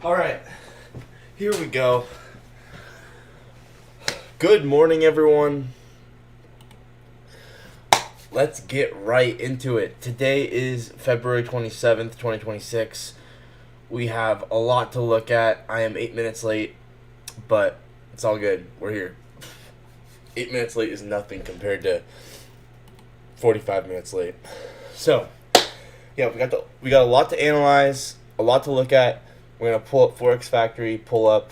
All right, here we go. Good morning, everyone. Let's get right into it. Today is February 27th, 2026. We have a lot to look at. I am 8 minutes late, but it's all good. We're here. 8 minutes late is nothing compared to 45 minutes late. So, yeah, we got a lot to analyze, a lot to look at. We're gonna pull up Forex Factory, pull up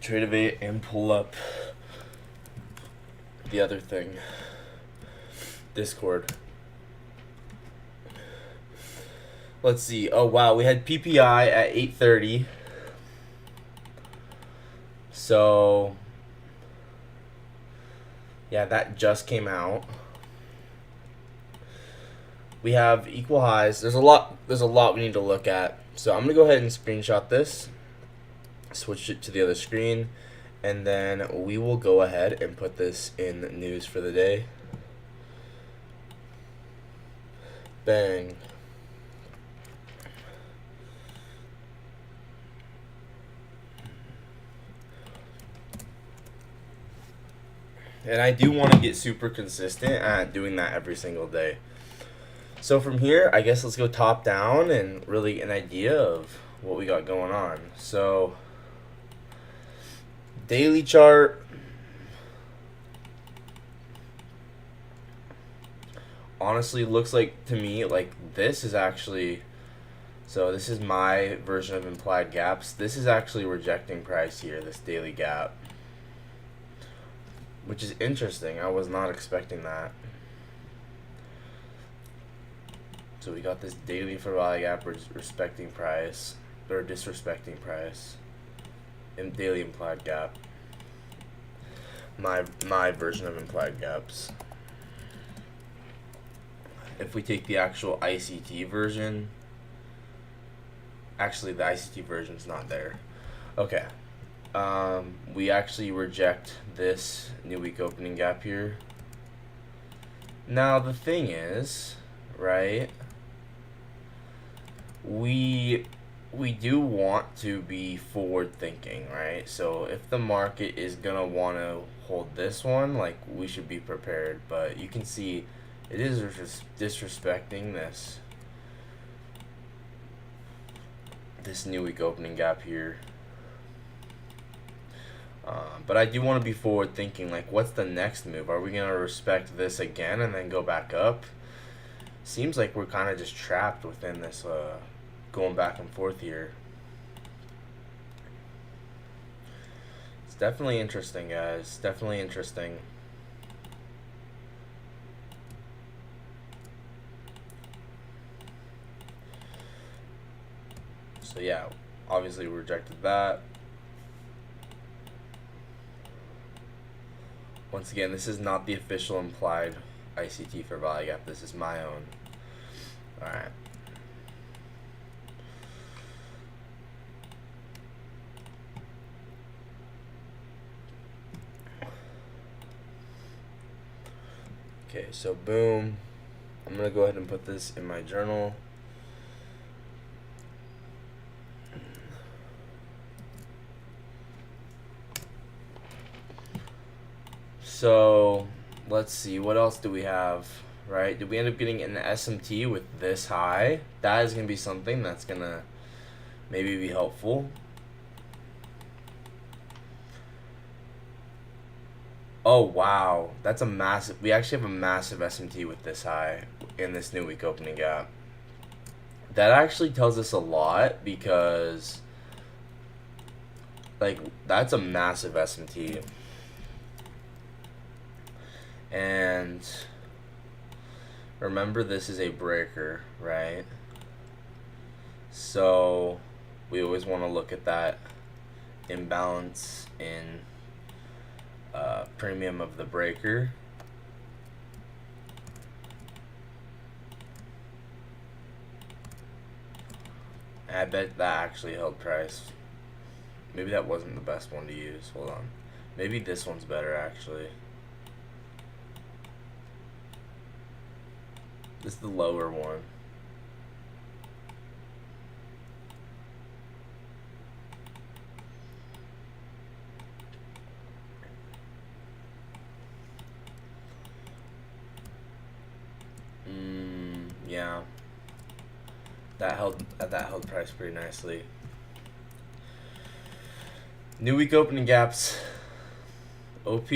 Tradeovate, and pull up the other thing, Discord. Let's see. Oh wow, we had PPI at 8:30. So yeah, that just came out. We have equal highs. There's a lot we need to look at. So I'm going to go ahead and screenshot this. Switch it to the other screen, and then we will go ahead and put this in news for the day. Bang. And I do want to get super consistent at doing that every single day. So from here, I guess let's go top down and really get an idea of what we got going on. So daily chart. Honestly, looks like to me like this is actually, so this is my version of implied gaps. This is actually rejecting price here, this daily gap, which is interesting. I was not expecting that. So we got this daily fair value gap respecting price, or disrespecting price, and daily implied gap. My version of implied gaps. If we take the actual ICT version, actually the ICT version's not there. Okay. We actually reject this new week opening gap here. Now the thing is, right, we do want to be forward thinking, right? So if the market is gonna want to hold this one, like, we should be prepared. But you can see it is just disrespecting this new week opening gap here. But I do want to be forward thinking, like, what's the next move? Are we going to respect this again and then go back up? Seems like we're kind of just trapped within this going back and forth here. It's definitely interesting, guys. Definitely interesting. So yeah, obviously we rejected that. Once again, this is not the official implied ICT for value gap. This is my own. Alright. Okay, so boom. I'm going to go ahead and put this in my journal. So let's see, what else do we have, right? Did we end up getting an SMT with this high? That is going to be something that's going to maybe be helpful. Oh, wow. That's a massive, we actually have a massive SMT with this high in this new week opening gap. That actually tells us a lot because, like, that's a massive SMT. And remember, this is a breaker, right? So we always want to look at that imbalance in premium of the breaker. I bet that actually held price. Maybe that wasn't the best one to use. Hold on. Maybe this one's better, actually. This is the lower one. yeah, that held price pretty nicely. New week opening gaps. OP.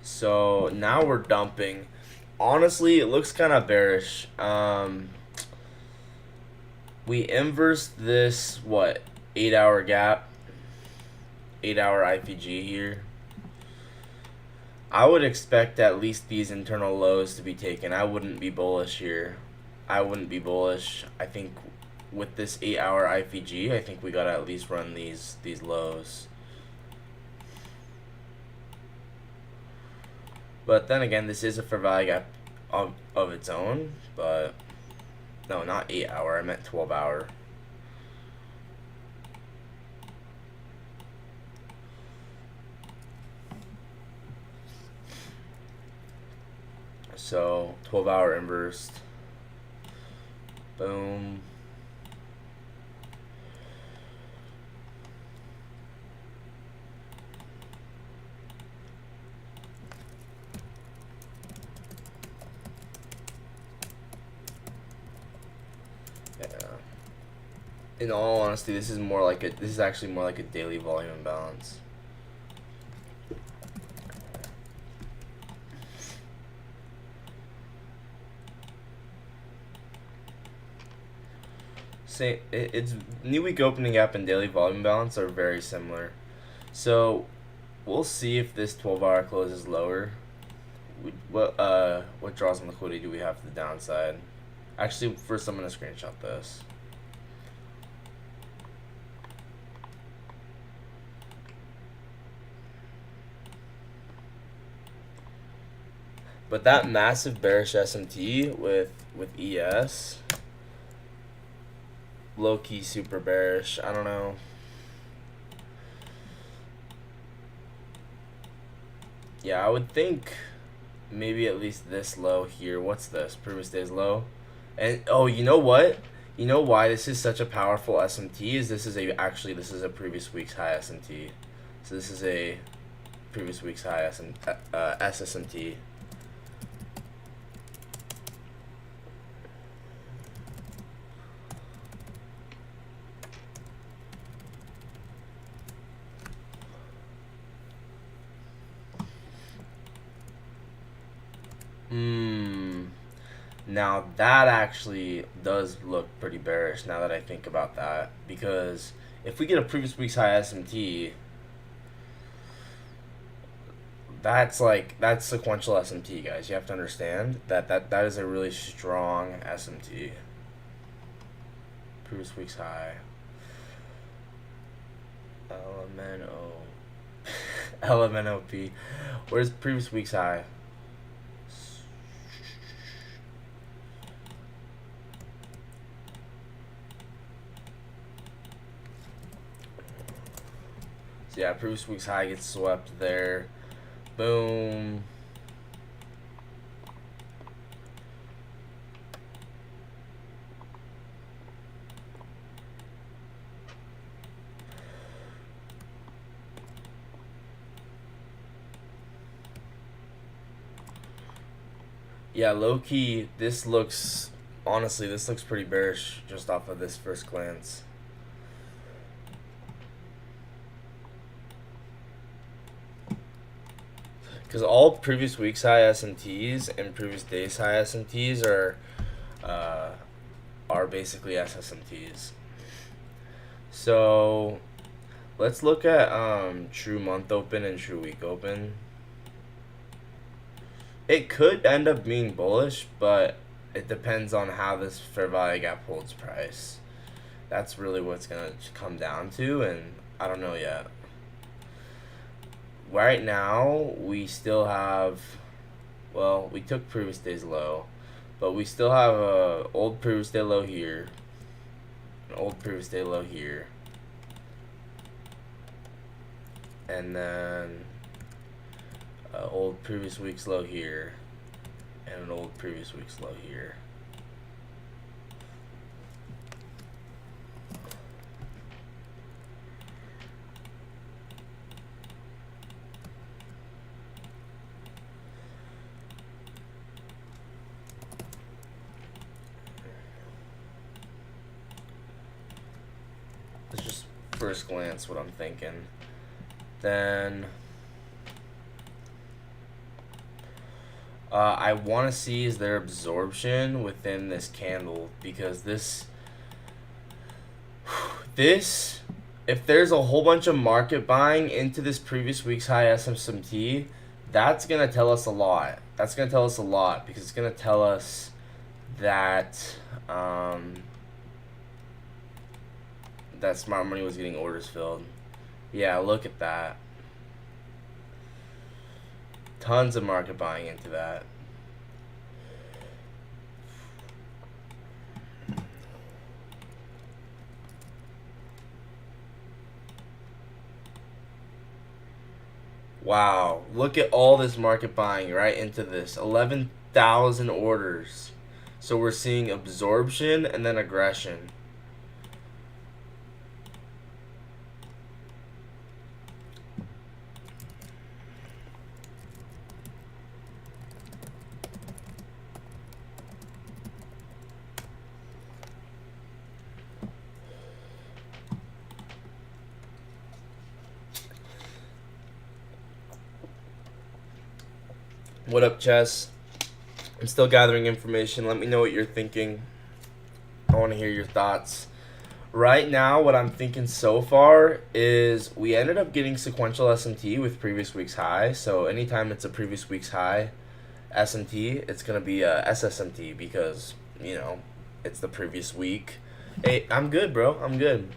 So now we're dumping. Honestly, it looks kind of bearish. We inversed this, what, 8-hour gap? 8-hour IPG here. I would expect at least these internal lows to be taken. I wouldn't be bullish here. I wouldn't be bullish. I think with this 8-hour IPG, I think we gotta at least run these lows. But then again, this is a fair value gap of its own. But no, not 8-hour. I meant 12-hour. So 12-hour inversed. Boom. Yeah. In all honesty, this is actually more like a daily volume imbalance. It's new week opening gap and daily volume balance are very similar. So we'll see if this 12-hour closes lower. What draws on liquidity do we have to the downside? Actually, first I'm gonna screenshot this. But that massive bearish SMT with ES, low key super bearish. I don't know. Yeah, I would think maybe at least this low here. What's this? Previous day's low. And oh, you know what? You know why this is such a powerful SMT is this is a previous week's high SMT. So this is a previous week's high SSMT. Now that actually does look pretty bearish now that I think about that, because if we get a previous week's high SMT, that's sequential SMT, guys. You have to understand that is a really strong SMT. Previous week's high. LMNOP. Where's previous week's high? So yeah, previous week's high gets swept there. Boom. Yeah, low key, honestly, this looks pretty bearish just off of this first glance. Because all previous week's high SMTs and previous day's high SMTs are basically SSMTs. So let's look at true month open and true week open. It could end up being bullish, but it depends on how this fair value gap holds price. That's really what's gonna come down to, and I don't know yet. Right now, we still have, well, we took previous day's low, but we still have a old previous day low here, an old previous day low here, and then an old previous week's low here, and an old previous week's low here. first glance what I'm thinking. Then I want to see is there absorption within this candle, because this if there's a whole bunch of market buying into this previous week's high SMT, that's going to tell us a lot. That's going to tell us a lot because it's going to tell us that that smart money was getting orders filled. Yeah, look at that. Tons of market buying into that. Wow, look at all this market buying right into this. 11,000 orders. So we're seeing absorption and then aggression. What up, Chess? I'm still gathering information. Let me know what you're thinking. I want to hear your thoughts. Right now, what I'm thinking so far is we ended up getting sequential SMT with previous week's high. So anytime it's a previous week's high SMT, it's going to be a SSMT because, you know, it's the previous week. Hey, I'm good, bro. I'm good.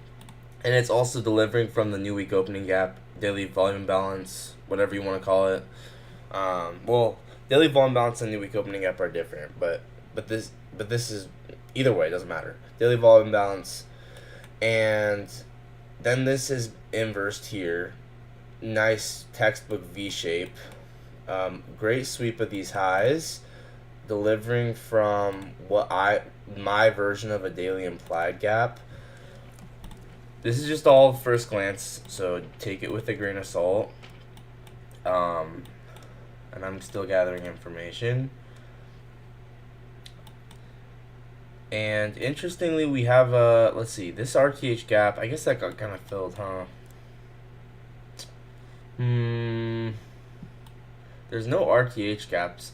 And it's also delivering from the new week opening gap, daily volume balance, whatever you want to call it. Well, daily volume balance and new week opening gap are different, but this is either way, it doesn't matter. Daily volume balance, and then this is inversed here. Nice textbook V shape. Great sweep of these highs, delivering from my version of a daily implied gap. This is just all first glance, so take it with a grain of salt. And I'm still gathering information. And interestingly, we have let's see, this RTH gap, I guess that got kind of filled, huh? There's no RTH gaps.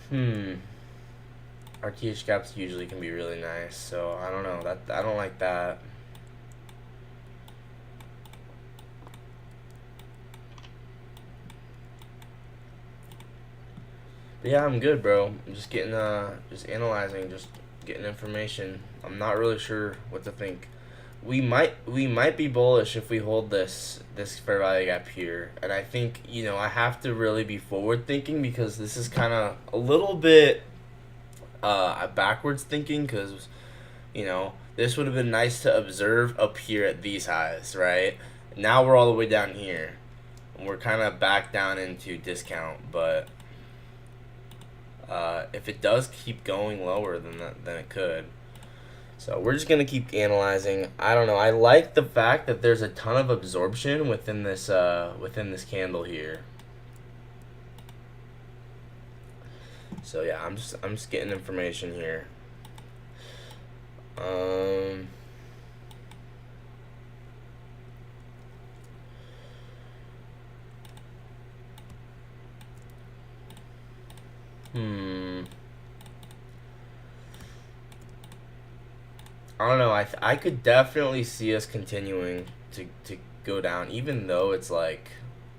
RTH gaps usually can be really nice, so I don't know. I don't like that. But yeah, I'm good, bro. I'm just getting, just analyzing, just getting information. I'm not really sure what to think. We might be bullish if we hold this fair value gap here, and I think, you know, I have to really be forward thinking because this is kind of a little bit backwards thinking, because, you know, this would have been nice to observe up here at these highs, right? Now we're all the way down here, and we're kind of back down into discount, but if it does keep going lower than it could. So we're just gonna keep analyzing. I don't know. I like the fact that there's a ton of absorption within this candle here. So yeah, I'm just getting information here. I don't know. I could definitely see us continuing to go down, even though it's like,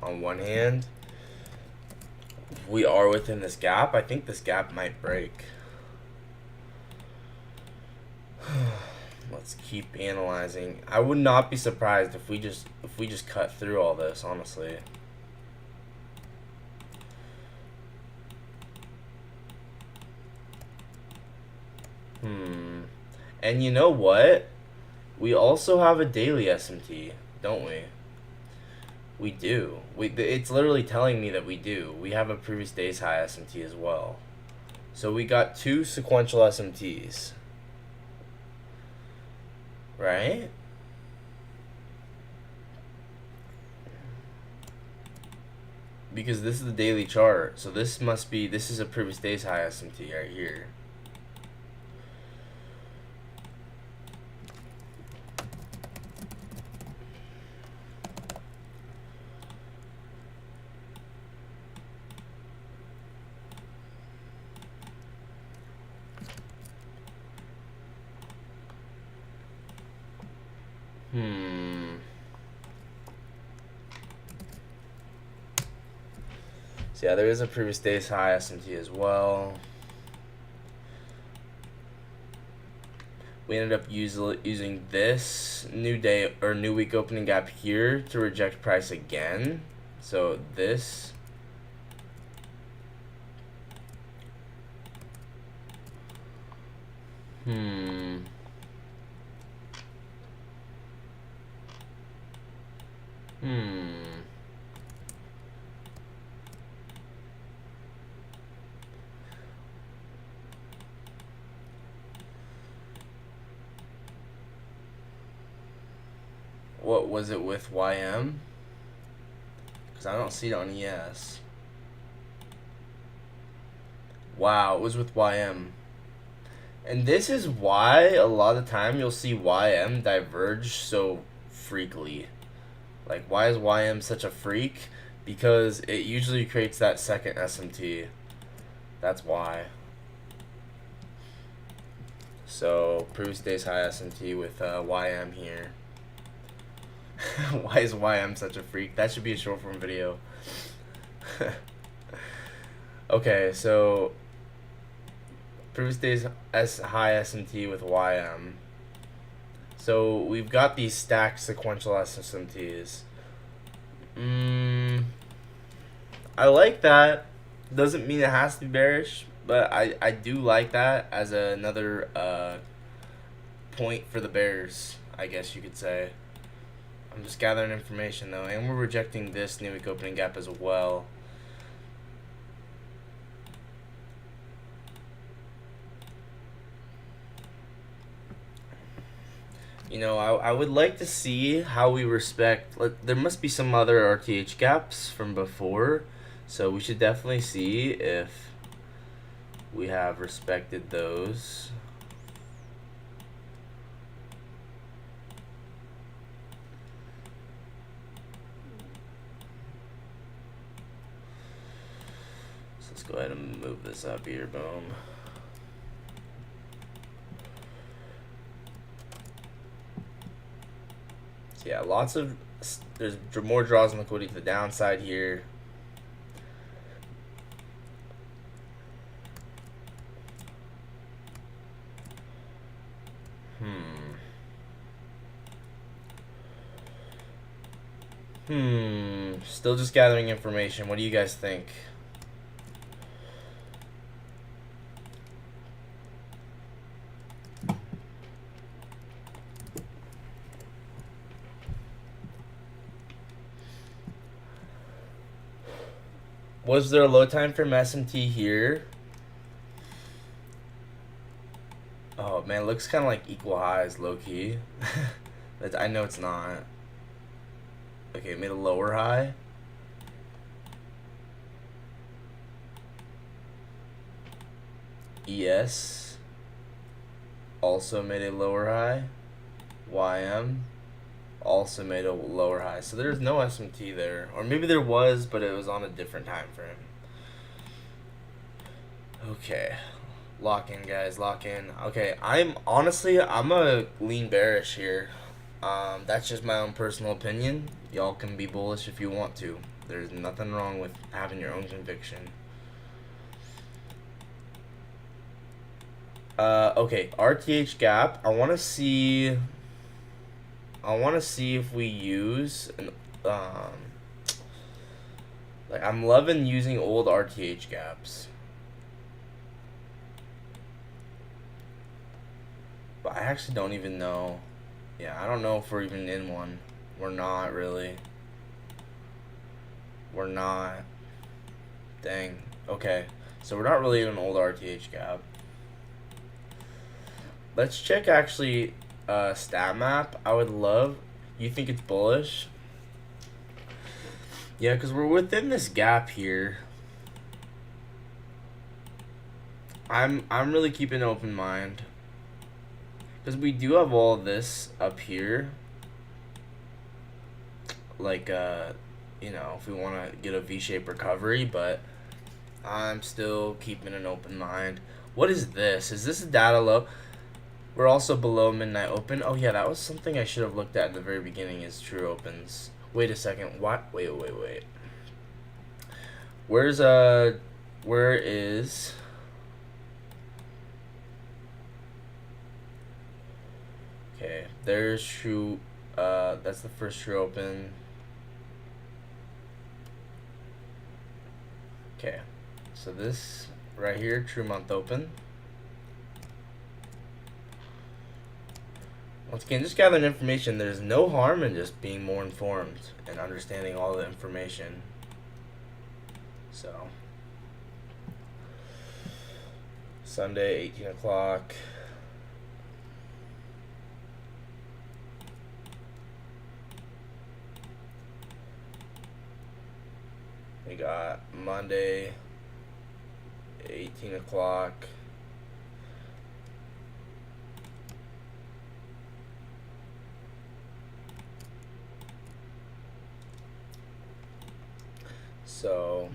on one hand, we are within this gap. I think this gap might break. Let's keep analyzing. I would not be surprised if we just cut through all this, honestly. And you know what? We also have a daily SMT, don't we? We do. It's literally telling me that we do. We have a previous day's high SMT as well. So we got two sequential SMTs. Right? Because this is the daily chart. So this is a previous day's high SMT right here. So yeah, there is a previous day's high SMT as well. We ended up using this new day or new week opening gap here to reject price again. So this What was it with YM? Because I don't see it on ES. Wow, it was with YM. And this is why a lot of the time you'll see YM diverge so freakily. Like, why is YM such a freak? Because it usually creates that second SMT. That's why. So, previous day's high SMT with YM here. Why is YM such a freak? That should be a short form video. Okay, so previous day's high SMT with YM. So we've got these stacked sequential SMTs. I like that. Doesn't mean it has to be bearish, but I do like that as another point for the bears, I guess you could say. I'm just gathering information though, and we're rejecting this new week opening gap as well. You know, I would like to see how we respect, there must be some other RTH gaps from before, so we should definitely see if we have respected those. So let's go ahead and move this up here, boom. Yeah, there's more draws and liquidity to the downside here. Still just gathering information. What do you guys think? Was there a low time frame SMT here? Oh man, it looks kind of like equal highs, low key. I know it's not. Okay, it made a lower high. ES also made a lower high. YM also made a lower high. So there's no SMT there. Or maybe there was, but it was on a different time frame. Okay. Lock in, guys. Lock in. Okay, I'm a lean bearish here. That's just my own personal opinion. Y'all can be bullish if you want to. There's nothing wrong with having your own conviction. Okay, RTH gap. I want to see if we use an like, I'm loving using old RTH gaps. But I actually don't even know. Yeah, I don't know if we're even in one. We're not really. We're not. Dang. Okay. So we're not really in an old RTH gap. Let's check actually stat map. I would love. You think it's bullish? Yeah, because we're within this gap here. I'm really keeping an open mind. Because we do have all this up here. Like, you know, if we want to get a V-shaped recovery, but I'm still keeping an open mind. What is this? Is this a data low? We're also below midnight open. Oh, yeah, that was something I should have looked at in the very beginning is true opens. Wait a second. What? Wait. Where is okay, there's true that's the first true open. Okay. So this right here, true month open. Once again, just gathering information. There's no harm in just being more informed and understanding all the information. So Sunday, 18 o'clock. We got Monday, 18 o'clock. So,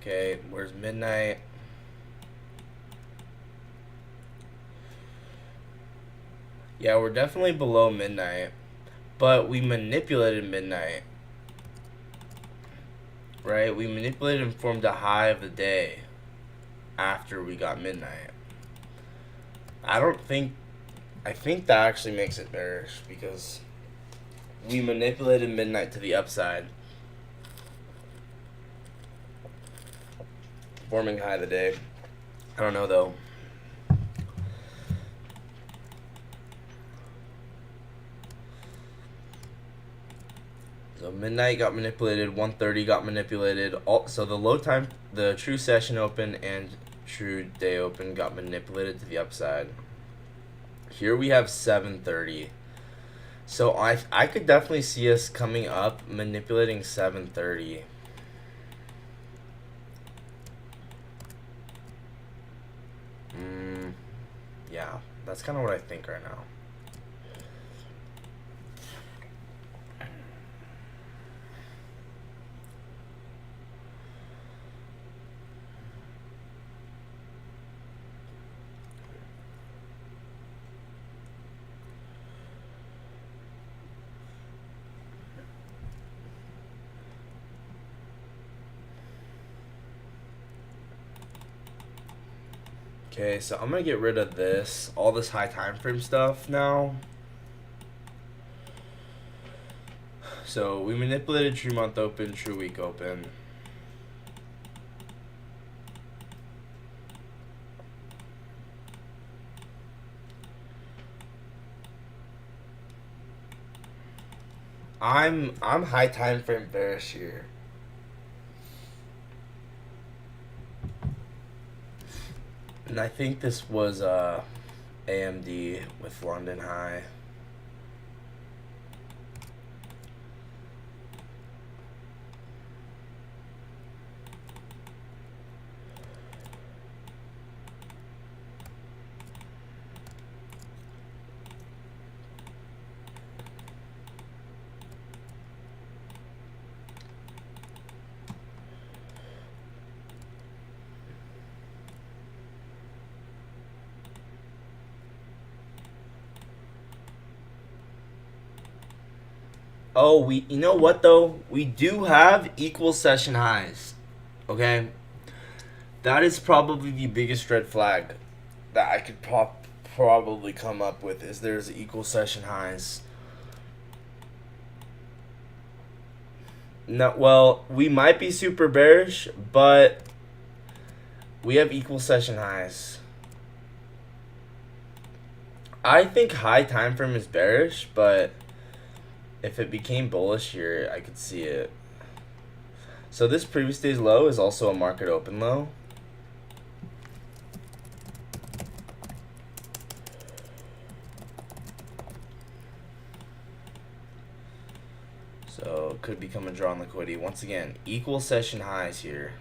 okay, where's midnight? Yeah, we're definitely below midnight, but we manipulated midnight, right? We manipulated and formed a high of the day after we got midnight. I think that actually makes it bearish because we manipulated midnight to the upside, forming high of the day. I don't know though. So midnight got manipulated, 1:30 got manipulated. So the low time, the true session open and true day open got manipulated to the upside. Here we have 7:30. So I could definitely see us coming up manipulating 7:30. Yeah, that's kind of what I think right now. Okay, so I'm gonna get rid of all this high time frame stuff now. So we manipulated true month open, true week open. I'm high time frame bearish here. And I think this was AMD with London high. Oh, you know what though? We do have equal session highs. Okay? That is probably the biggest red flag that I could probably come up with is there's equal session highs. No, well, we might be super bearish, but we have equal session highs. I think high time frame is bearish, but if it became bullish here, I could see it. So this previous day's low is also a market open low. So So it could become a draw on liquidity. Once again, equal session highs here.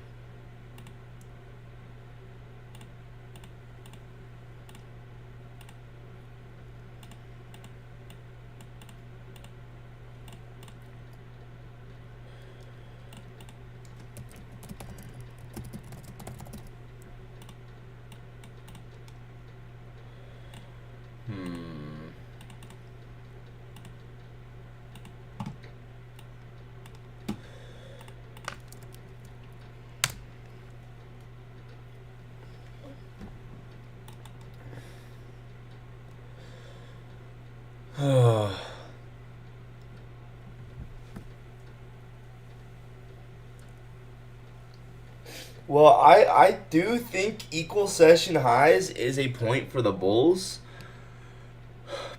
Well, I do think equal session highs is a point for the Bulls,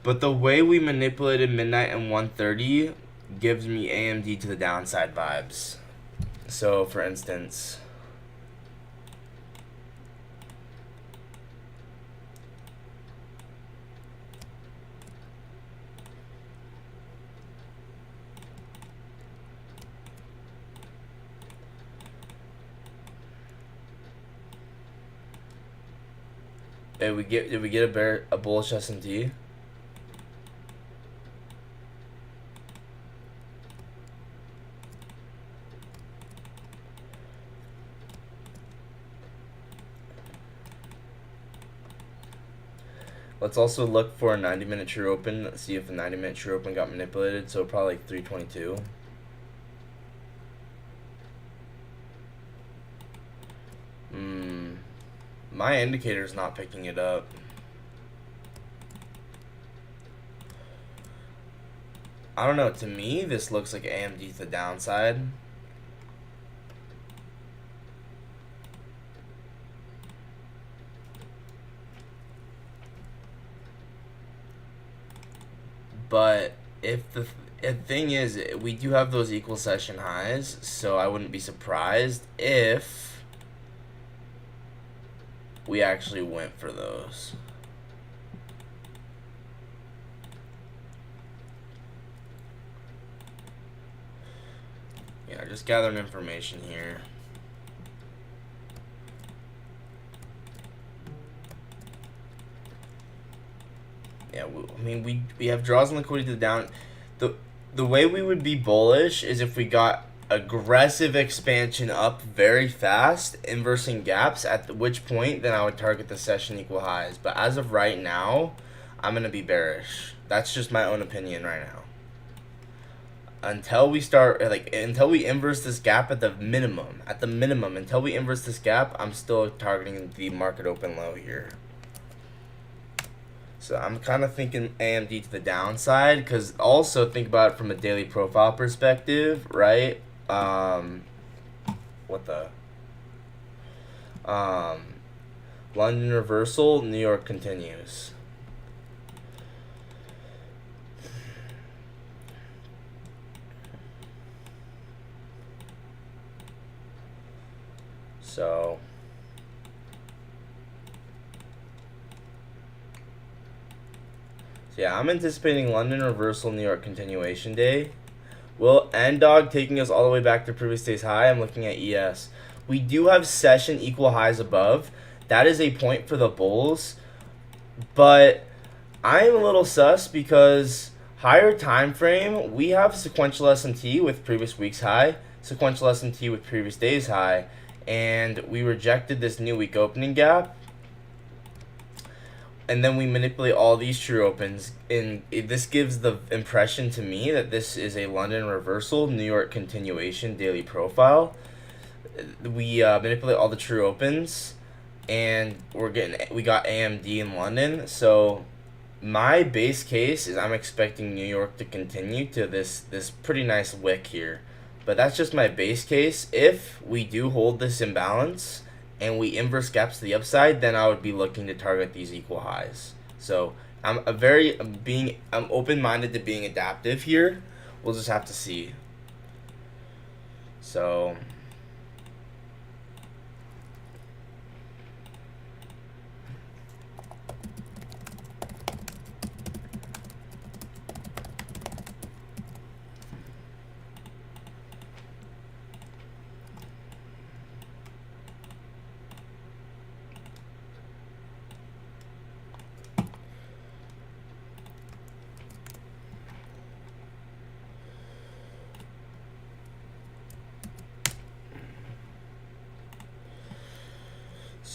but the way we manipulated midnight and 130 gives me AMD to the downside vibes. So, for instance, did we get a bullish S&T? Let's also look for a 90-minute true open. Let's see if the 90-minute true open got manipulated. So probably like 322. My indicator's not picking it up. I don't know. To me, this looks like AMD to the downside. But if the thing is, we do have those equal session highs, so I wouldn't be surprised if we actually went for those. Yeah, just gathering information here. Yeah, I mean, we have draws and liquidity to the down. The way we would be bullish is if we got aggressive expansion up very fast, inversing gaps, at which point then I would target the session equal highs. But as of right now, I'm going to be bearish. That's just my own opinion right now. Until we start, until we inverse this gap at the minimum, until we inverse this gap, I'm still targeting the market open low here. So I'm kind of thinking AMD to the downside, because also think about it from a daily profile perspective, right? What the? London reversal, New York continues. So yeah, I'm anticipating London reversal, New York continuation day. Will N-Dog taking us all the way back to previous day's high? I'm looking at ES. We do have session equal highs above. That is a point for the Bulls. But I'm a little sus because higher time frame, we have sequential S&T with previous week's high, sequential S&T with previous day's high, and we rejected this new week opening gap. And then we manipulate all these true opens, and this gives the impression to me that this is a London reversal, New York continuation daily profile. We manipulate all the true opens, and we got AMD in London. So my base case is I'm expecting New York to continue to this pretty nice wick here, but that's just my base case. If we do hold this imbalance and we inverse gaps to the upside, then I would be looking to target these equal highs. So I'm open-minded to being adaptive here. We'll just have to see. So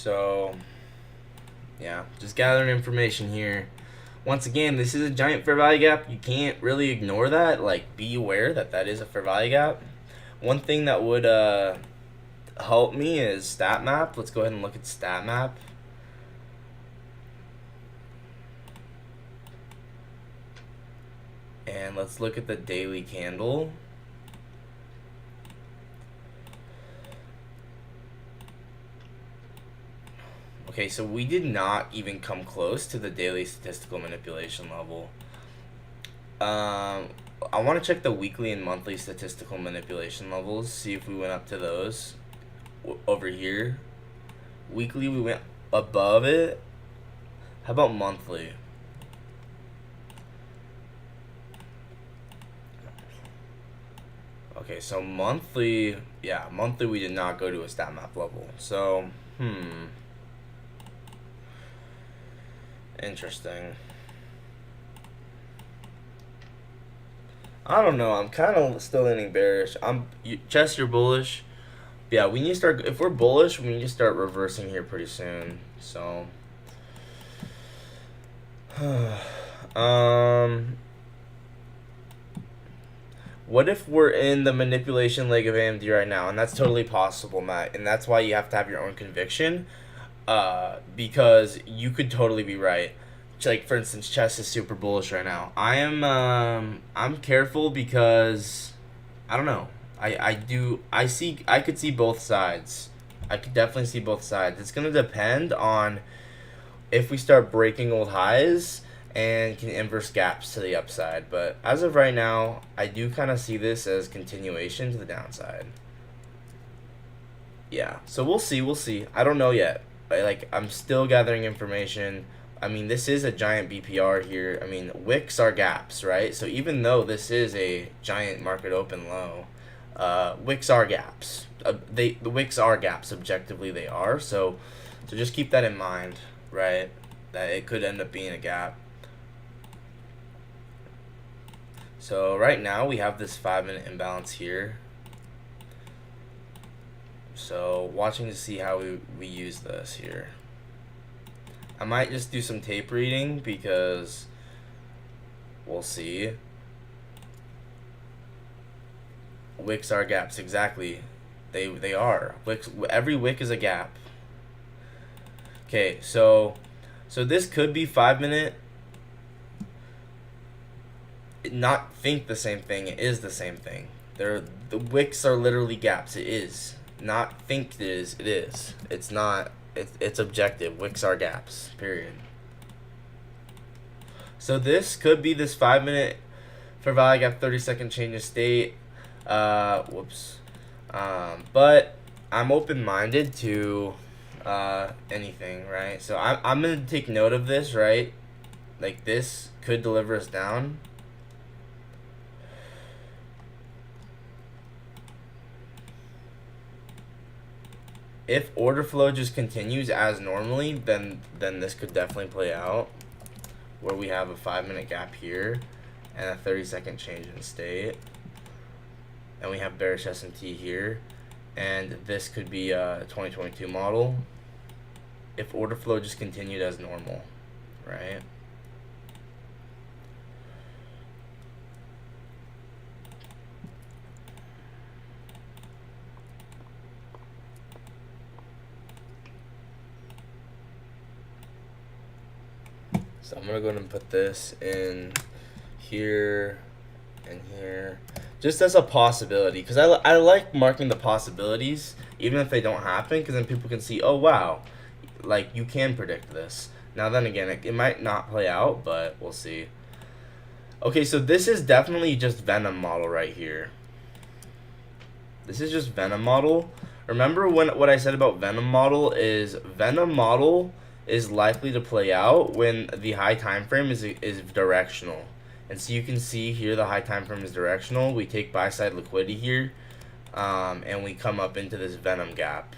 So, yeah, just gathering information here. Once again, this is a giant fair value gap. You can't really ignore that. Like, be aware that that is a fair value gap. One thing that would help me is stat map. Let's go ahead and look at stat map. And let's look at the daily candle. Okay, so we did not even come close to the daily statistical manipulation level. I want to check the weekly and monthly statistical manipulation levels, see if we went up to those over here. Weekly, we went above it. How about monthly? Okay, so monthly, yeah, monthly we did not go to a stat map level. So, interesting. I don't know. I'm kind of still leaning bearish. Chess, you're bullish. Yeah, we need to start. If we're bullish, we need to start reversing here pretty soon. So, what if we're in the manipulation leg of AMD right now? And that's totally possible, Matt. And that's why you have to have your own conviction. Because you could totally be right. Like, for instance, chess is super bullish right now. I'm careful because I don't know. I could see both sides. I could definitely see both sides. It's gonna depend on if we start breaking old highs and can inverse gaps to the upside. But as of right now, I do kind of see this as continuation to the downside. Yeah, so we'll see. I don't know yet. Like, I'm still gathering information. I mean, this is a giant BPR here. I mean, wicks are gaps, right? So even though this is a giant market open low, wicks are gaps. The wicks are gaps. Objectively, they are. So just keep that in mind, right? That it could end up being a gap. So right now we have this 5-minute imbalance here. So watching to see how we use this here. I might just do some tape reading because we'll see. Wicks are gaps, exactly. They are. Wicks, every wick is a gap. Okay, so this could be 5-minute. Not think the same thing. It is the same thing. The wicks are literally gaps. It is. Not think it is. It is. It's not. It's objective. Wicks are gaps. Period. So this could be this 5-minute fair value gap, 30-second change of state. Whoops. But I'm open-minded to anything, right? So I'm gonna take note of this, right? Like, this could deliver us down. If order flow just continues as normally, then this could definitely play out, where we have a 5-minute gap here and a 30-second change in state, and we have bearish S&T here, and this could be a 2022 model if order flow just continued as normal, right? So I'm gonna go ahead and put this in here and here, just as a possibility, because I like marking the possibilities even if they don't happen, because then people can see, oh wow, like, you can predict this. Now then again, it might not play out, but we'll see. Okay, so this is definitely just Venom model right here. This is just Venom model. Remember what I said about Venom model is likely to play out when the high time frame is directional. And so you can see here the high time frame is directional. We take buy side liquidity here, and we come up into this Venom gap.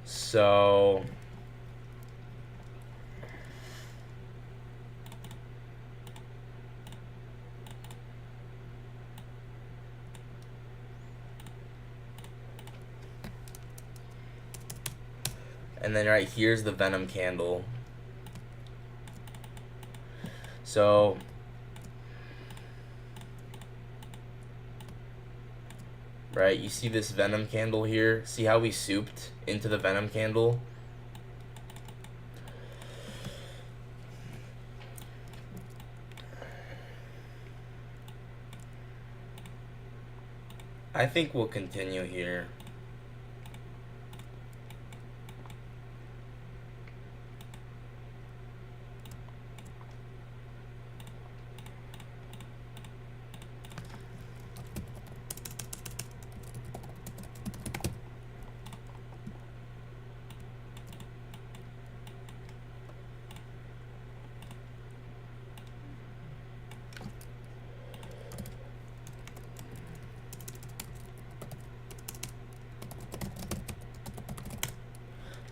So And then right here's the Venom candle. So right, you see this Venom candle here? See how we souped into the Venom candle? I think we'll continue here.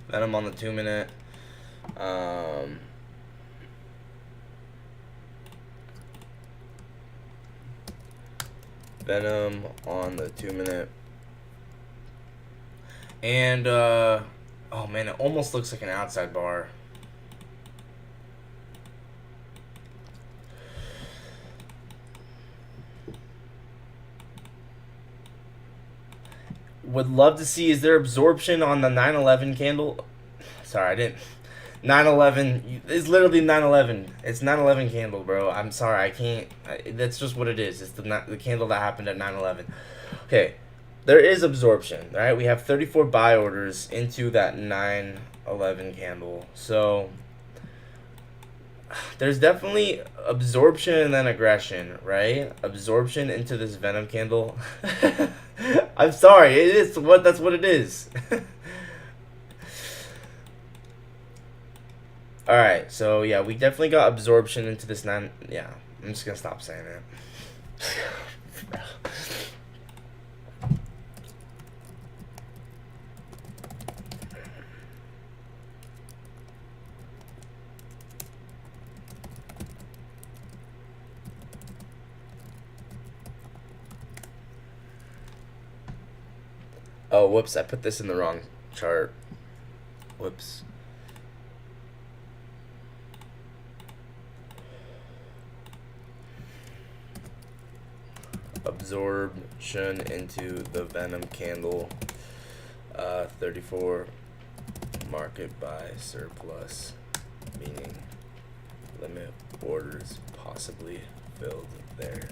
Venom on the 2-minute. Venom on the 2-minute. And, oh man, it almost looks like an outside bar. Would love to see, is there absorption on the 9/11 candle? Sorry, I didn't. 9/11 is literally 9/11. It's 9/11 candle, bro. I'm sorry, I can't. That's just what it is. It's the candle that happened at 9/11. Okay, there is absorption, right? We have 34 buy orders into that 9/11 candle. So there's definitely absorption and then aggression, right? Absorption into this Venom candle. I'm sorry, that's what it is. Alright, so yeah, we definitely got absorption into this 9. Yeah, I'm just gonna stop saying it. Oh, whoops, I put this in the wrong chart. Whoops. Absorption into the Venom candle. 34 market buy surplus, meaning limit orders possibly filled there.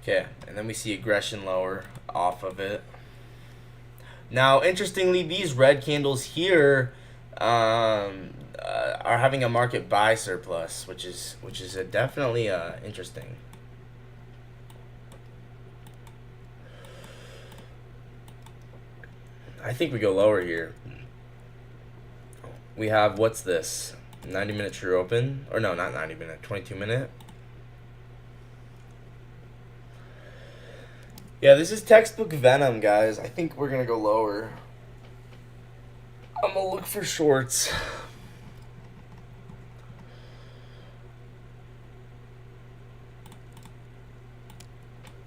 Okay, and then we see aggression lower off of it. Now, interestingly, these red candles here are having a market buy surplus, which is definitely interesting. I think we go lower here. We have, what's this? 90-minute true open? Or no, not 90-minute, 22-minute. Yeah, this is textbook Venom, guys. I think we're going to go lower. I'm going to look for shorts.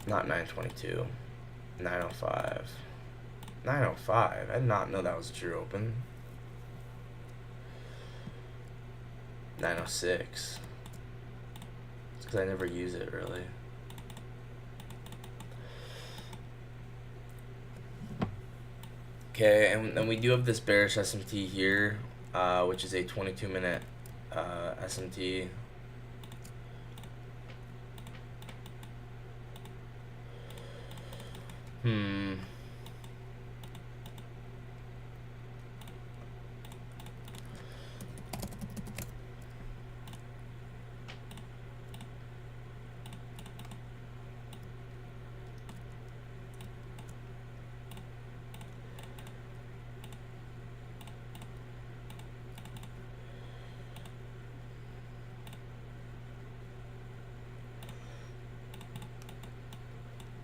Not 922. 905. 905. I did not know that was a true open. 906. It's because I never use it, really. Okay, and then we do have this bearish SMT here, which is a 22-minute SMT.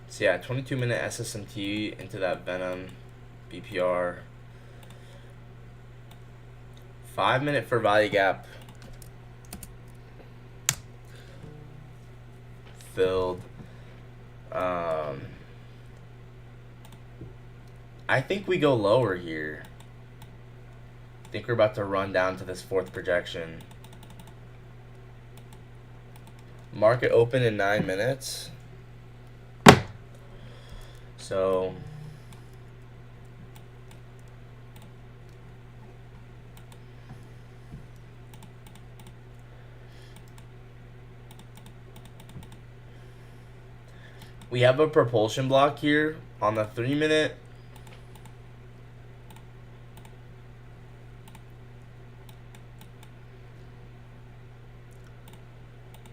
So yeah, 22-minute SSMT into that Venom BPR. 5-minute for value gap filled. I think we go lower here. I think we're about to run down to this fourth projection. Market open in 9 minutes. So we have a propulsion block here on the 3 minute.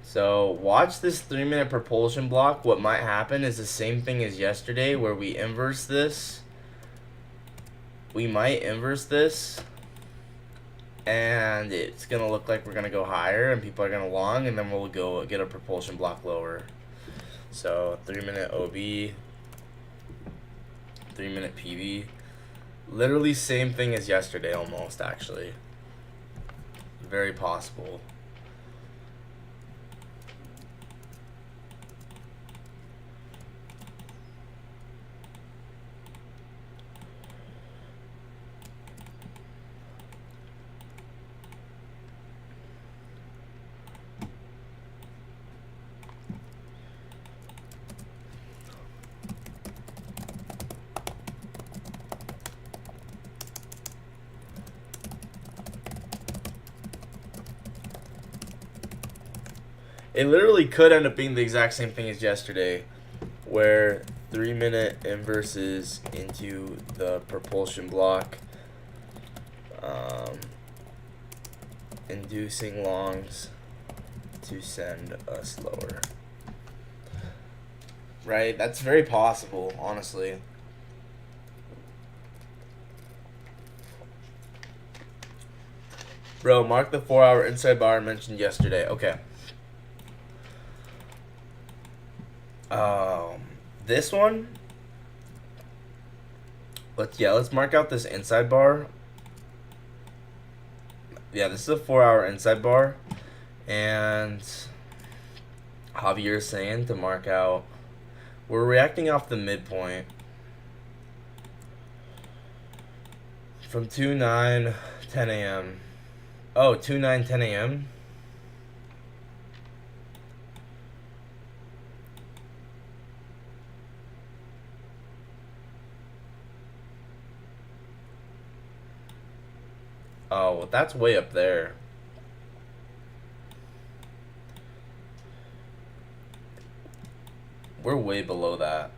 So watch this 3 minute propulsion block. What might happen is the same thing as yesterday where we inverse this. We might inverse this and it's going to look like we're going to go higher and people are going to long, and then we'll go get a propulsion block lower. So 3 minute OB, 3 minute PV. Literally same thing as yesterday almost, actually. Very possible. It literally could end up being the exact same thing as yesterday, where 3 minute inverses into the propulsion block, inducing longs to send us lower. Right? That's very possible, honestly. Bro, mark the 4 hour inside bar mentioned yesterday. Okay. This one, let's mark out this inside bar. Yeah, this is a 4 hour inside bar, and Javier's saying to mark out, we're reacting off the midpoint from 2/9, 10 a.m. Oh, 2/9, 10 a.m. Oh, well, that's way up there. We're way below that.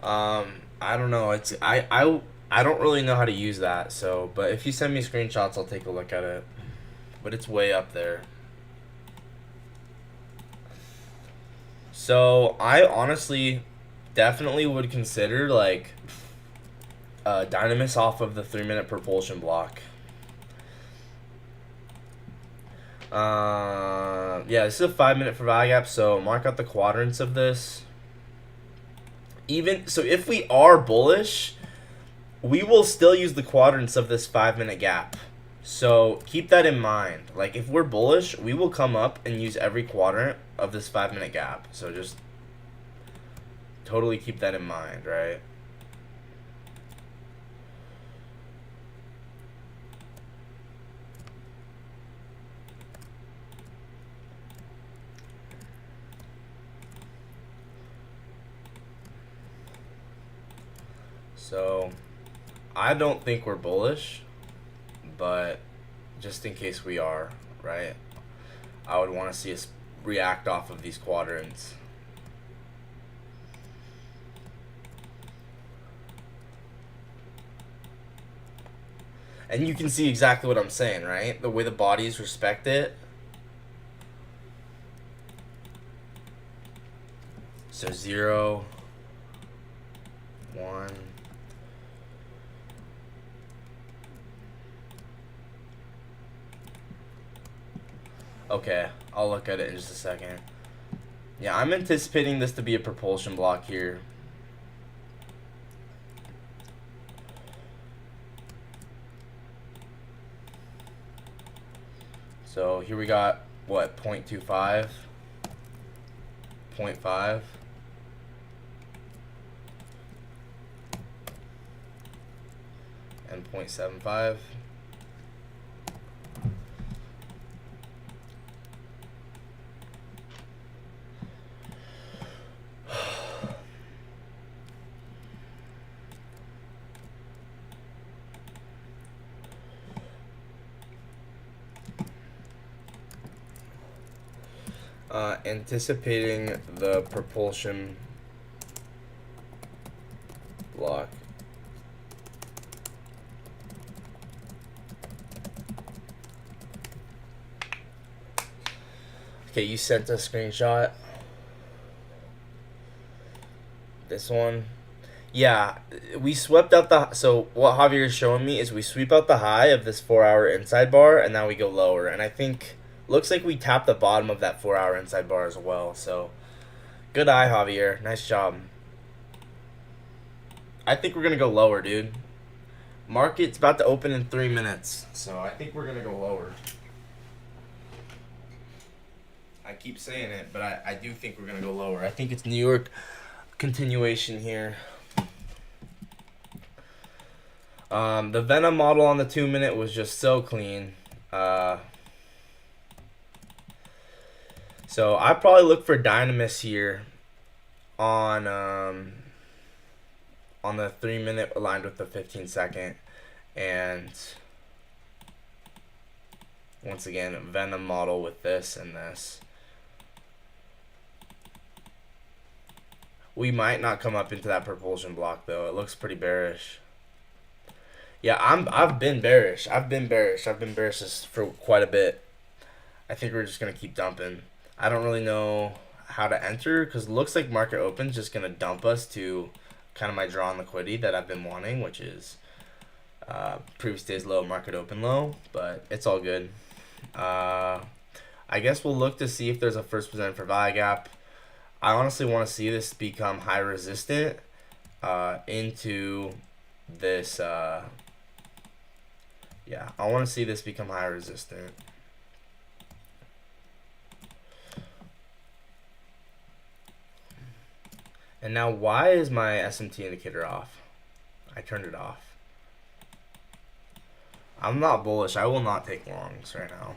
I don't know. I don't really know how to use that. So, but if you send me screenshots, I'll take a look at it. But it's way up there. So I honestly definitely would consider like Dynamis off of the 3 minute propulsion block. Yeah, this is a 5 minute for value gap, so mark out the quadrants of this. Even so, if we are bullish, we will still use the quadrants of this 5 minute gap. So keep that in mind. Like if we're bullish, we will come up and use every quadrant of this 5 minute gap. So just totally keep that in mind, right? So I don't think we're bullish, but just in case we are, right? I would want to see us react off of these quadrants. And you can see exactly what I'm saying, right? The way the bodies respect it. So 0, 1. Okay, I'll look at it in just a second. Yeah, I'm anticipating this to be a propulsion block here. So here we got, what, 0.25, 0.5, and 0.75. Anticipating the propulsion block. Okay, you sent a screenshot. This one. Yeah, we swept out the. So what Javier is showing me is we sweep out the high of this 4-hour inside bar, and now we go lower. And I think looks like we tapped the bottom of that 4-hour inside bar as well. So good eye, Javier. Nice job. I think we're gonna go lower, dude. Market's about to open in 3 minutes, so I think we're gonna go lower. I keep saying it, but I do think we're gonna go lower. I think it's New York continuation here. The Venom model on the 2-minute was just so clean. So I probably look for Dynamis here on the 3-minute aligned with the 15-second, and once again Venom model with this and this. We might not come up into that propulsion block though. It looks pretty bearish. Yeah, I've been bearish. I've been bearish this for quite a bit. I think we're just gonna keep dumping. I don't really know how to enter because it looks like market open's just gonna dump us to kind of my draw on liquidity that I've been wanting, which is previous day's low, market open low, but it's all good. I guess we'll look to see if there's a first present for value gap. I honestly want to see this become high resistant into this. Yeah, I want to see this become high resistant. And now, why is my SMT indicator off? I turned it off. I'm not bullish. I will not take longs right now.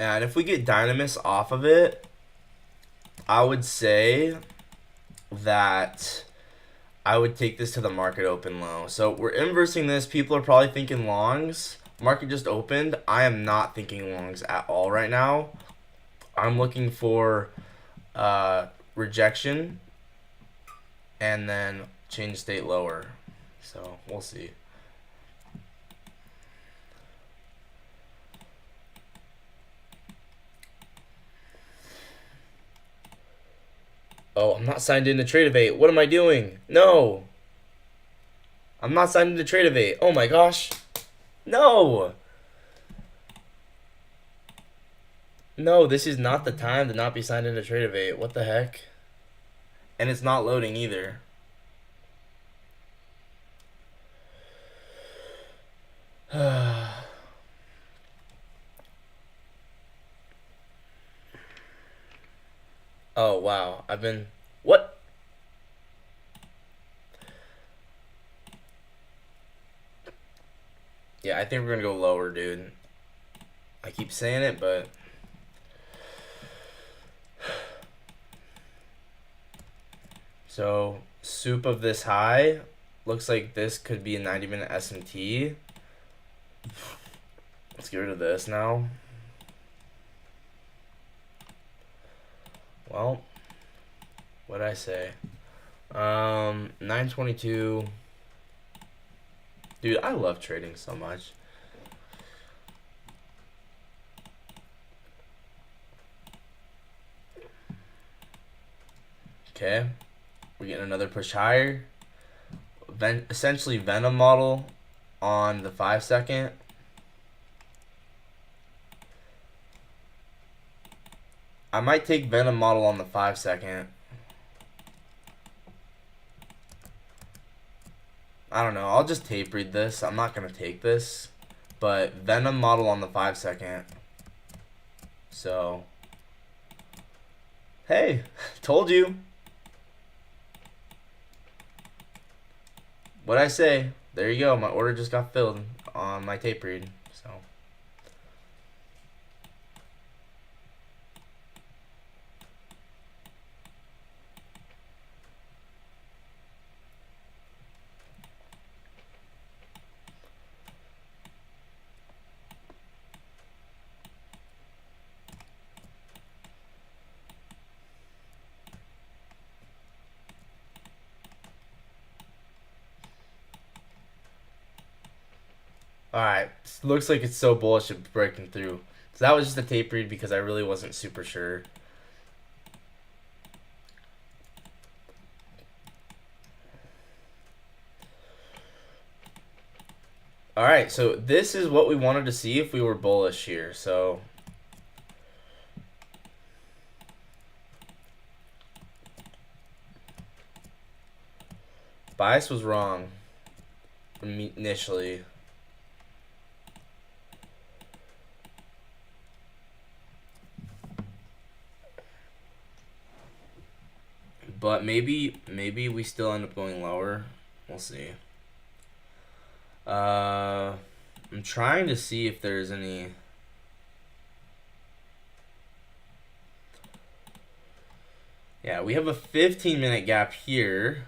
And if we get Dynamis off of it, I would say that I would take this to the market open low. So we're inversing this. People are probably thinking longs. Market just opened. I am not thinking longs at all right now. I'm looking for rejection and then change state lower. So we'll see. Oh, I'm not signed into Tradeovate. What am I doing? No. I'm not signed into Tradeovate. Oh my gosh. No. No, this is not the time to not be signed into Tradeovate. What the heck? And it's not loading either. Oh, wow. I've been... What? Yeah, I think we're gonna go lower, dude. I keep saying it, but... So, soup of this high. Looks like this could be a 90-minute SMT. Let's get rid of this now. Well, what'd I say? 922. Dude, I love trading so much. Okay, We're getting another push higher. Essentially Venom model on the 5-second. I might take Venom model on the 5-second. I don't know. I'll just tape read this. I'm not going to take this. But Venom model on the 5-second. So, hey, told you. What'd I say? There you go. My order just got filled on my tape read. So. Alright, looks like it's so bullish it's breaking through. So that was just a tape read because I really wasn't super sure. Alright, so this is what we wanted to see if we were bullish here. So bias was wrong initially. But maybe we still end up going lower. We'll see. I'm trying to see if there's any. Yeah, we have a 15-minute gap here.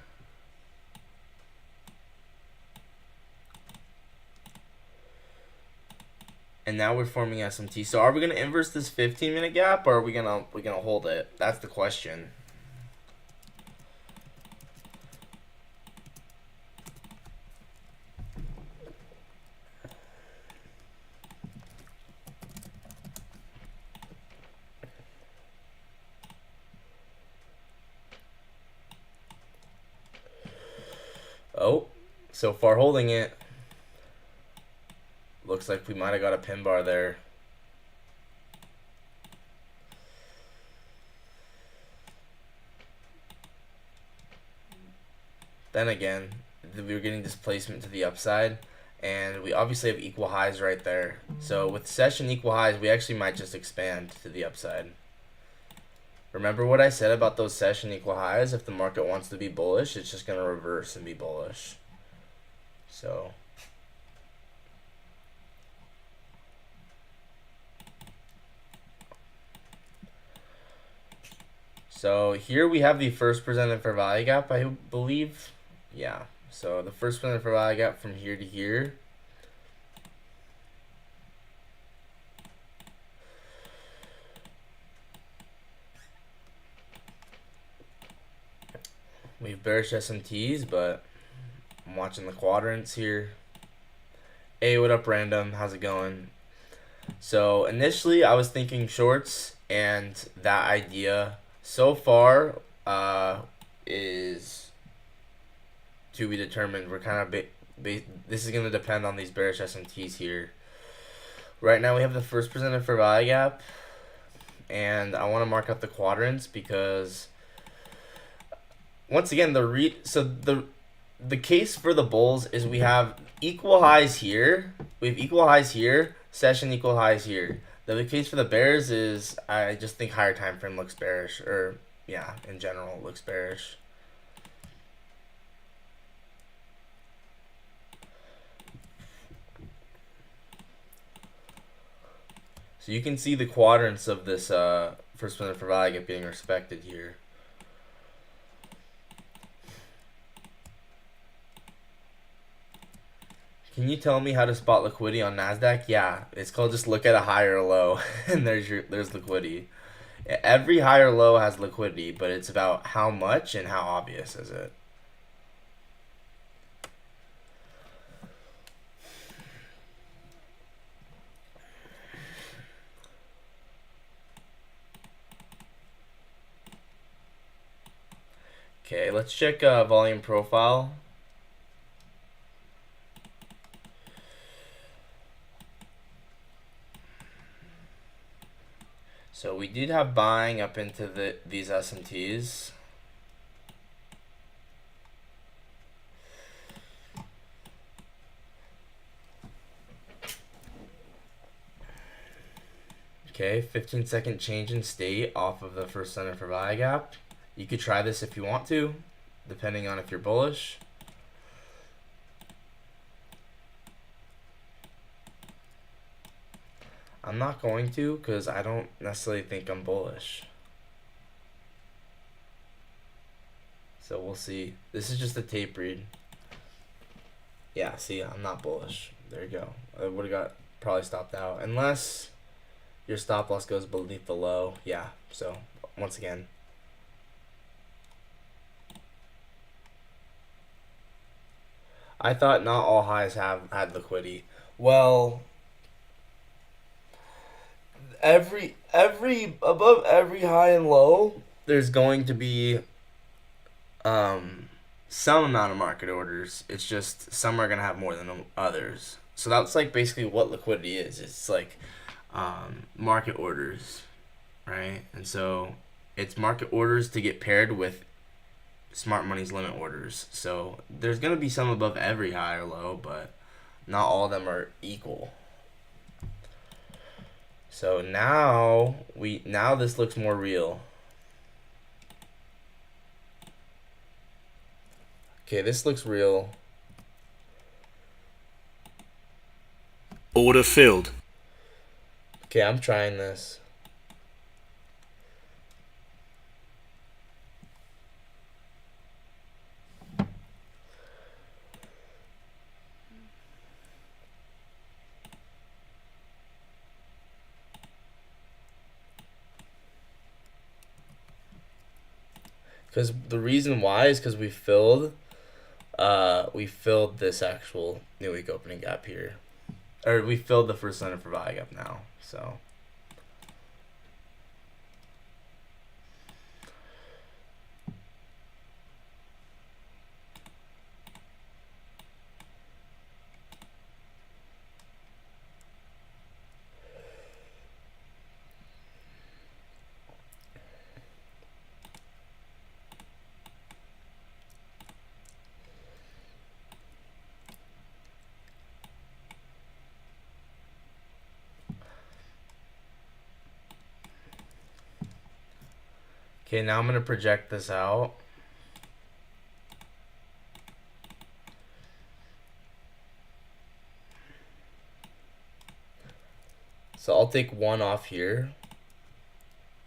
And now we're forming SMT. So are we gonna inverse this 15-minute gap, or are we gonna hold it? That's the question. Oh, so far holding it. Looks like we might have got a pin bar there. Then again, we were getting displacement to the upside, and we obviously have equal highs right there. So with session equal highs, we actually might just expand to the upside. Remember what I said about those session equal highs? If the market wants to be bullish, it's just going to reverse and be bullish. So here we have the first presented fair value gap, I believe. Yeah, so the first presented fair value gap from here to here. We have bearish SMTs, but I'm watching the quadrants here. Hey, what up, Random? How's it going? So initially I was thinking shorts, and that idea so far is to be determined. We're kind of this is going to depend on these bearish SMTs here. Right now we have the first presented fair value gap, and I want to mark up the quadrants because once again the case for the bulls is we have equal highs here. We have equal highs here, session equal highs here. The case for the bears is I just think higher time frame looks bearish, or yeah, in general it looks bearish. So you can see the quadrants of this first presented fair value gap being respected here. Can you tell me how to spot liquidity on NASDAQ? Yeah, it's called just look at a high or low, and there's liquidity. Every high or low has liquidity, but it's about how much and how obvious is it. Okay, let's check volume profile. So we did have buying up into these S&Ts. Okay, 15-second change in state off of the first center for buy gap. You could try this if you want to, depending on if you're bullish. I'm not going to because I don't necessarily think I'm bullish. So we'll see. This is just a tape read. Yeah, see, I'm not bullish. There you go. I would have got probably stopped out. Unless your stop loss goes beneath the low. Yeah, so once again. I thought not all highs have had liquidity. Well, above every high and low, there's going to be some amount of market orders. It's just some are gonna have more than others. So that's like basically what liquidity is. It's like market orders, right? And so it's market orders to get paired with smart money's limit orders. So there's gonna be some above every high or low, but not all of them are equal. So now this looks more real. Okay, this looks real. Order filled. Okay, I'm trying this. Because the reason why is because we filled this actual new week opening gap here. Or we filled the first center for buy gap now. So okay, now I'm gonna project this out. So I'll take one off here.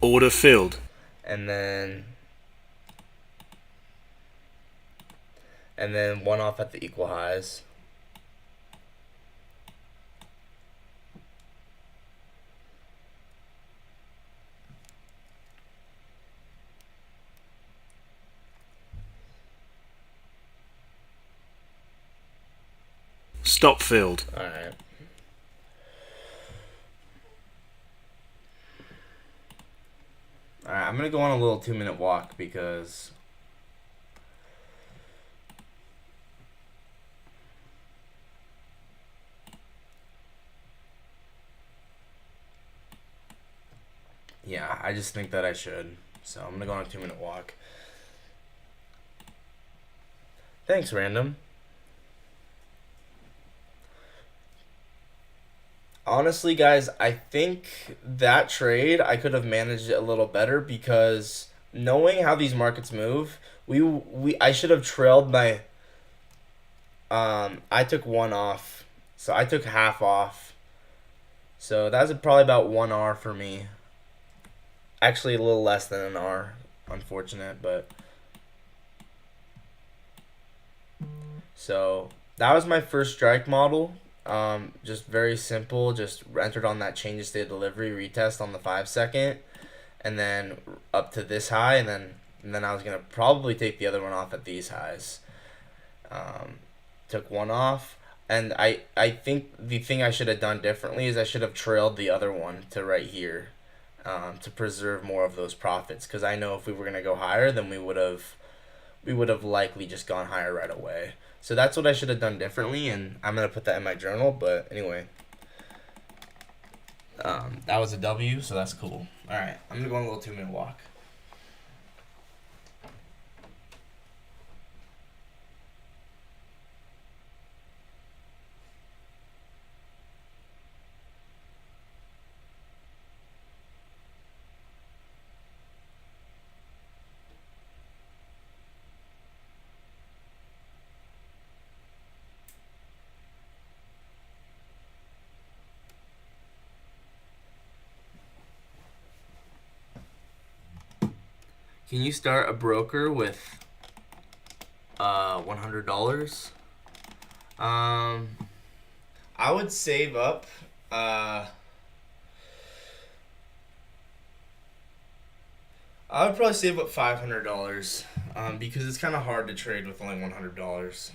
Order filled. And then one off at the equal highs. Stop filled. Alright. Alright, I'm gonna go on a little 2-minute walk because yeah, I just think that I should. So I'm gonna go on a 2-minute walk. Thanks, random. Honestly, guys, I think that trade I could have managed it a little better because knowing how these markets move, I should have trailed my I took one off. So I took half off. So that's probably about 1 R for me. Actually a little less than an R. Unfortunate, but so that was my first strike model. Just very simple. Just entered on that change of state of delivery retest on the 5-second, and then up to this high, and then I was gonna probably take the other one off at these highs. Took one off, and I think the thing I should have done differently is I should have trailed the other one to right here, to preserve more of those profits. Because I know if we were gonna go higher, then we would have we would have likely just gone higher right away. So that's what I should have done differently, and I'm going to put that in my journal. But anyway, that was a W, so that's cool. All right, I'm going to go on a little 2-minute walk. Can you start a broker with $100? I would save up. I would probably save up $500. Because it's kind of hard to trade with only $100.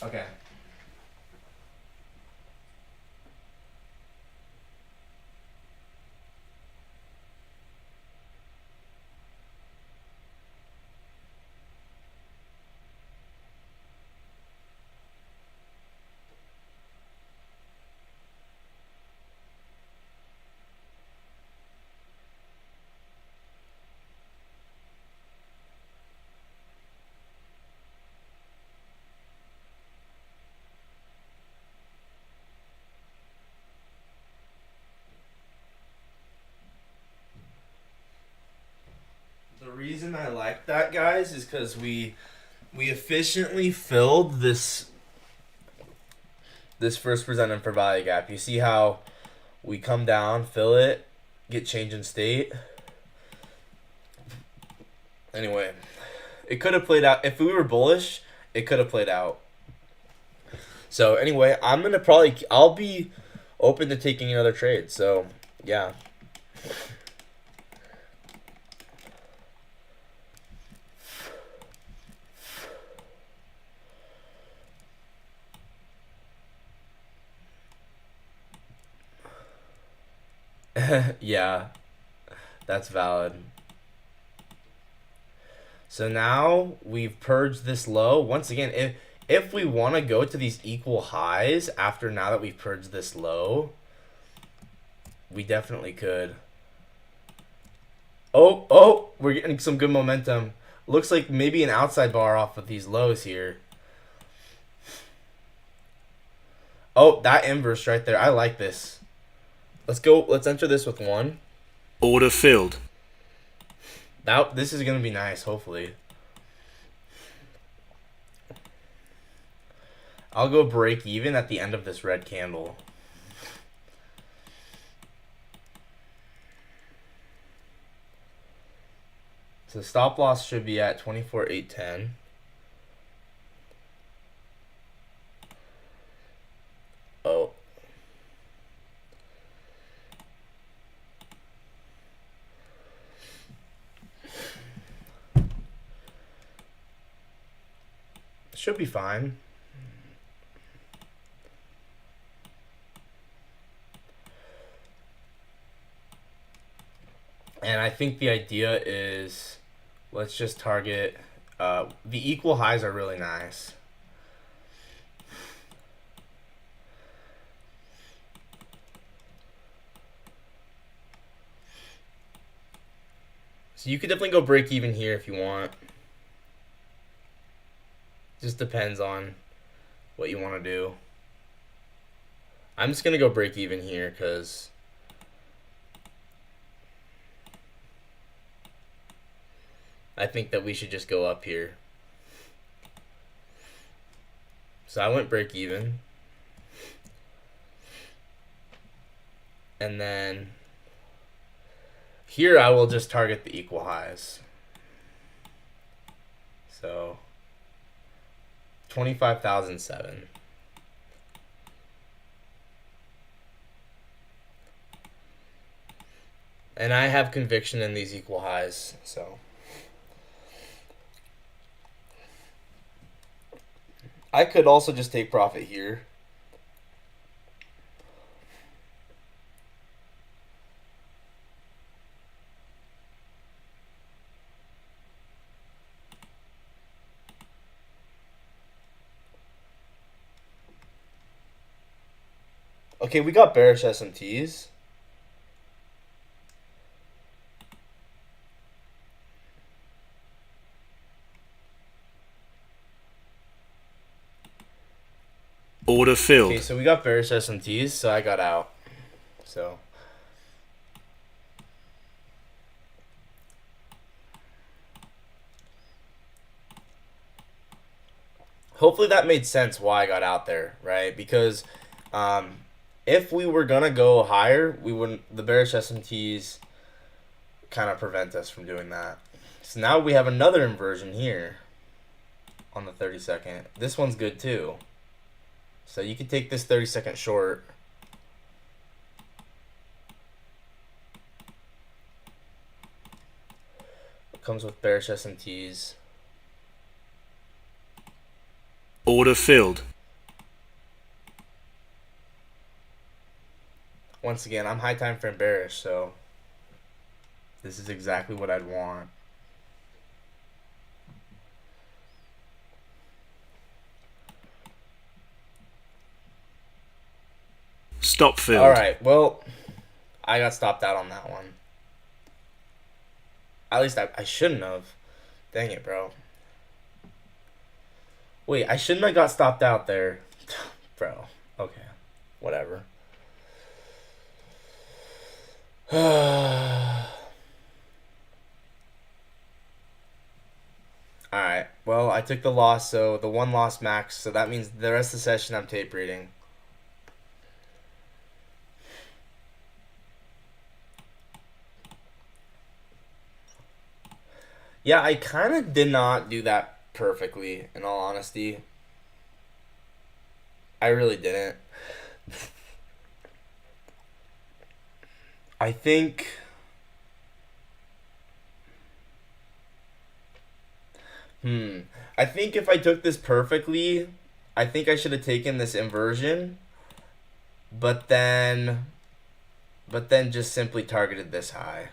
Okay. The reason I like that, guys, is because we efficiently filled this first presented for value gap. You see how we come down, fill it, get change in state. Anyway, it could have played out. If we were bullish, it could have played out. So anyway, I'll be open to taking another trade. So yeah. Yeah, that's valid. So now we've purged this low. Once again, if we want to go to these equal highs after now that we've purged this low, we definitely could. Oh, we're getting some good momentum. Looks like maybe an outside bar off of these lows here. Oh, that inverse right there. I like this. Let's go. Let's enter this with 1. Order filled. This is going to be nice, hopefully. I'll go break even at the end of this red candle. So stop loss should be at 24,810. Oh. Should be fine. And I think the idea is, let's just target, the equal highs are really nice. So you could definitely go break even here if you want. Just depends on what you want to do. I'm just going to go break even here because I think that we should just go up here. So I went break even. And then here I will just target the equal highs. So 25,007. And I have conviction in these equal highs, so I could also just take profit here. Okay, we got bearish SMTs. Order filled. Okay, so we got bearish SMTs, so I got out. So hopefully that made sense why I got out there, right? Because if we were gonna go higher, we wouldn't. The bearish SMTs kind of prevent us from doing that. So now we have another inversion here on the 30-second. This one's good too. So you can take this 30-second short. It comes with bearish SMTs. Order filled. Once again, I'm high time frame bearish, so this is exactly what I'd want. Stop filled. Alright, well, I got stopped out on that one. At least I shouldn't have. Dang it, bro. Wait, I shouldn't have got stopped out there. Bro, okay. Whatever. Alright, well, I took the loss, so the one loss max, so that means the rest of the session I'm tape reading. Yeah, I kind of did not do that perfectly, in all honesty. I really didn't. I think... I think if I took this perfectly, I think I should have taken this inversion, but then just simply targeted this high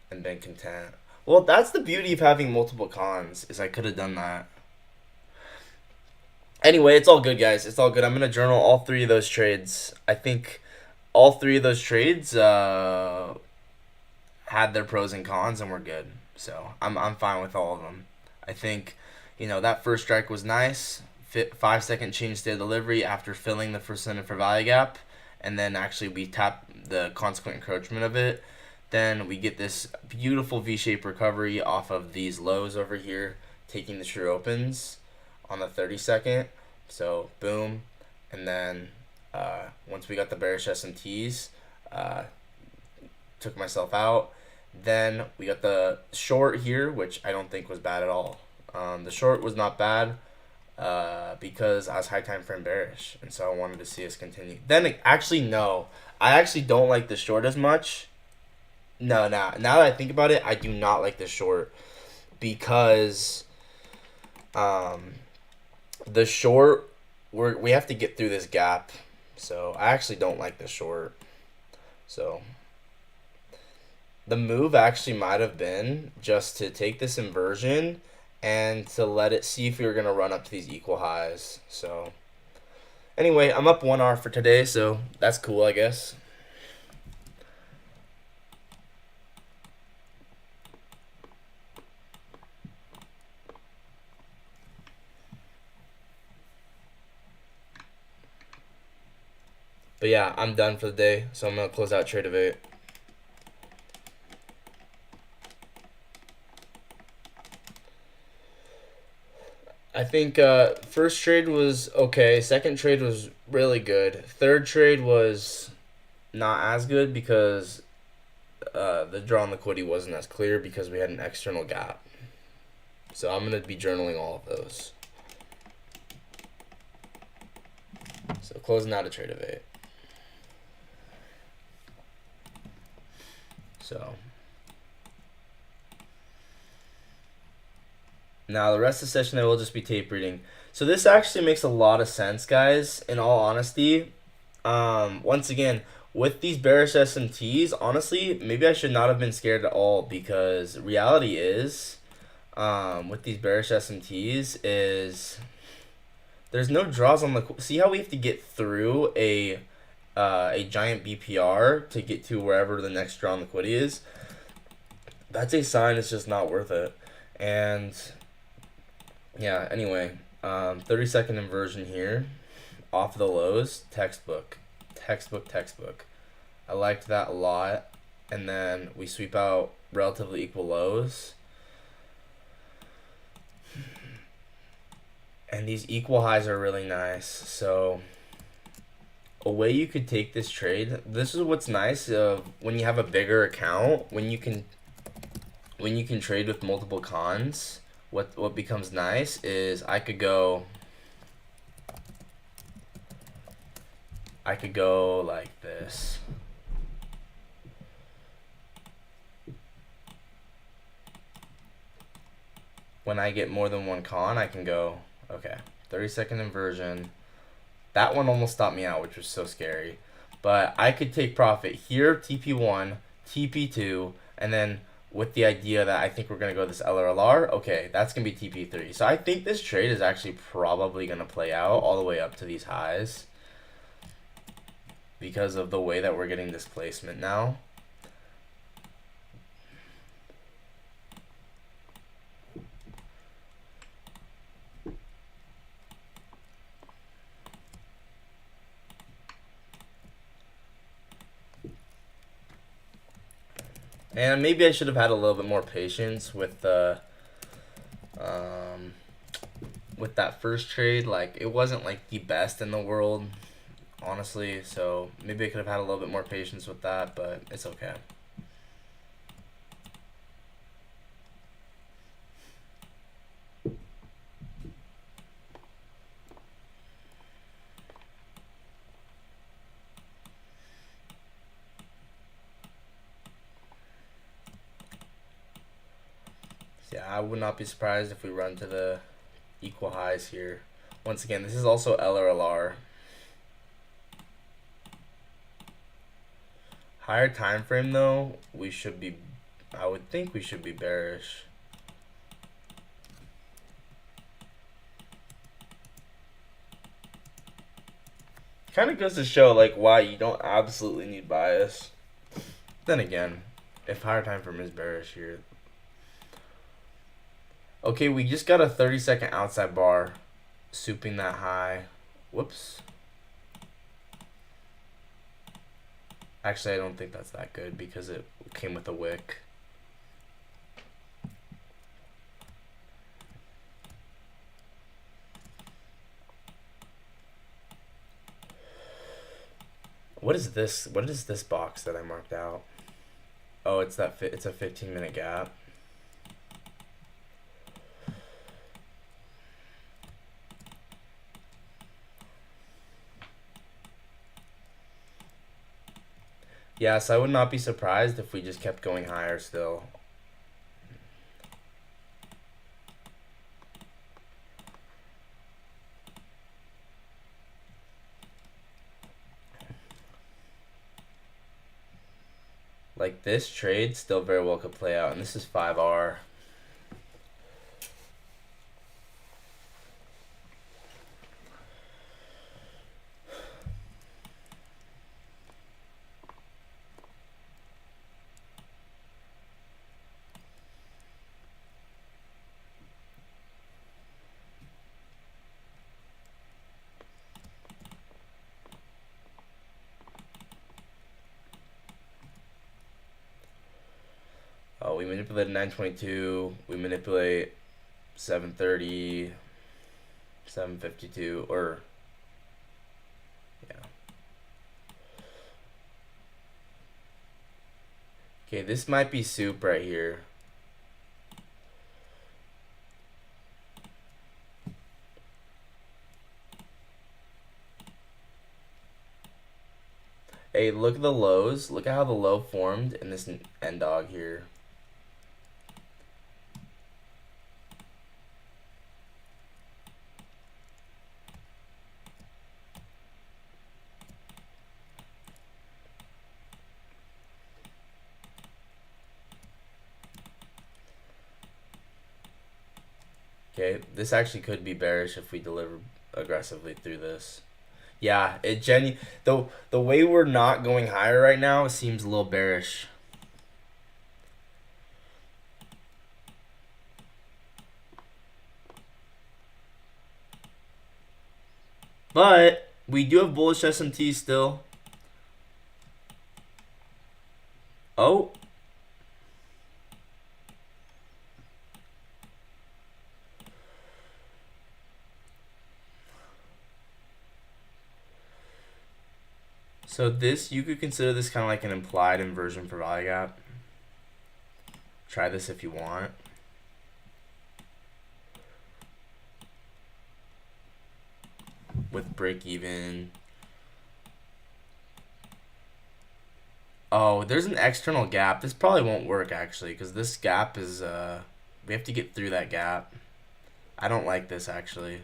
and been content. Well, that's the beauty of having multiple cons, is I could have done that. Anyway, it's all good, guys. It's all good. I'm going to journal all three of those trades. I think all three of those trades had their pros and cons, and we're good. So I'm fine with all of them. I think, that first strike was nice. 5-second change state of delivery after filling the percent for value gap, and then actually we tap the consequent encroachment of it. Then we get this beautiful V-shaped recovery off of these lows over here, taking the true opens on the 30-second. So boom, and then once we got the bearish SMTs, took myself out. Then we got the short here, which I don't think was bad at all. The short was not bad because I was high time frame bearish, and so I wanted to see us continue. Then actually no, I actually don't like the short as much. No, now that I think about it, I do not like the short because the short we have to get through this gap, so I actually don't like the short. So the move actually might have been just to take this inversion and to let it see if we were going to run up to these equal highs. So anyway, I'm up 1 hour for today, so that's cool, I guess. But yeah, I'm done for the day, so I'm going to close out trade of 8. I think first trade was okay. Second trade was really good. Third trade was not as good because the draw on liquidity wasn't as clear because we had an external gap. So I'm going to be journaling all of those. So closing out a trade of 8. So now the rest of the session I will just be tape reading. So this actually makes a lot of sense, guys, in all honesty. Once again, with these bearish SMTs, honestly, maybe I should not have been scared at all, because reality is, with these bearish SMTs is there's no draws on the... See how we have to get through a a giant BPR to get to wherever the next draw on liquidity is, that's a sign it's just not worth it. And yeah, anyway, 30-second inversion here, off the lows, textbook. I liked that a lot. And then we sweep out relatively equal lows. And these equal highs are really nice. So a way you could take this trade, this is what's nice when you have a bigger account, when you can trade with multiple cons. What becomes nice is I could go like this. When I get more than one con, I can go, okay, 30-second inversion. That one almost stopped me out, which was so scary. But I could take profit here, TP1, TP2, and then with the idea that I think we're going to go this LRLR, okay, that's going to be TP3. So I think this trade is actually probably going to play out all the way up to these highs because of the way that we're getting displacement now. And maybe I should have had a little bit more patience with that first trade. Like, it wasn't like the best in the world, honestly. So maybe I could have had a little bit more patience with that, but it's okay. Yeah, I would not be surprised if we run to the equal highs here. Once again, this is also LRLR. Higher time frame though, I would think we should be bearish. Kind of goes to show like why you don't absolutely need bias. Then again, if higher time frame is bearish here. Okay, we just got a 30-second outside bar, souping that high. Whoops. Actually, I don't think that's that good because it came with a wick. What is this? What is this box that I marked out? Oh, it's a 15-minute gap. Yeah, so I would not be surprised if we just kept going higher still. Like, this trade still very well could play out, and this is 5R. Oh, we manipulated 922. We manipulate 730, 752, or yeah. Okay, this might be soup right here. Hey, look at the lows. Look at how the low formed in this end dog here. Okay, this actually could be bearish if we deliver aggressively through this. Yeah, the way we're not going higher right now seems a little bearish. But we do have bullish SMT still. Oh. So this, you could consider this kind of like an implied inversion for value gap. Try this if you want. With break even. Oh, there's an external gap. This probably won't work actually, because this gap is we have to get through that gap. I don't like this actually.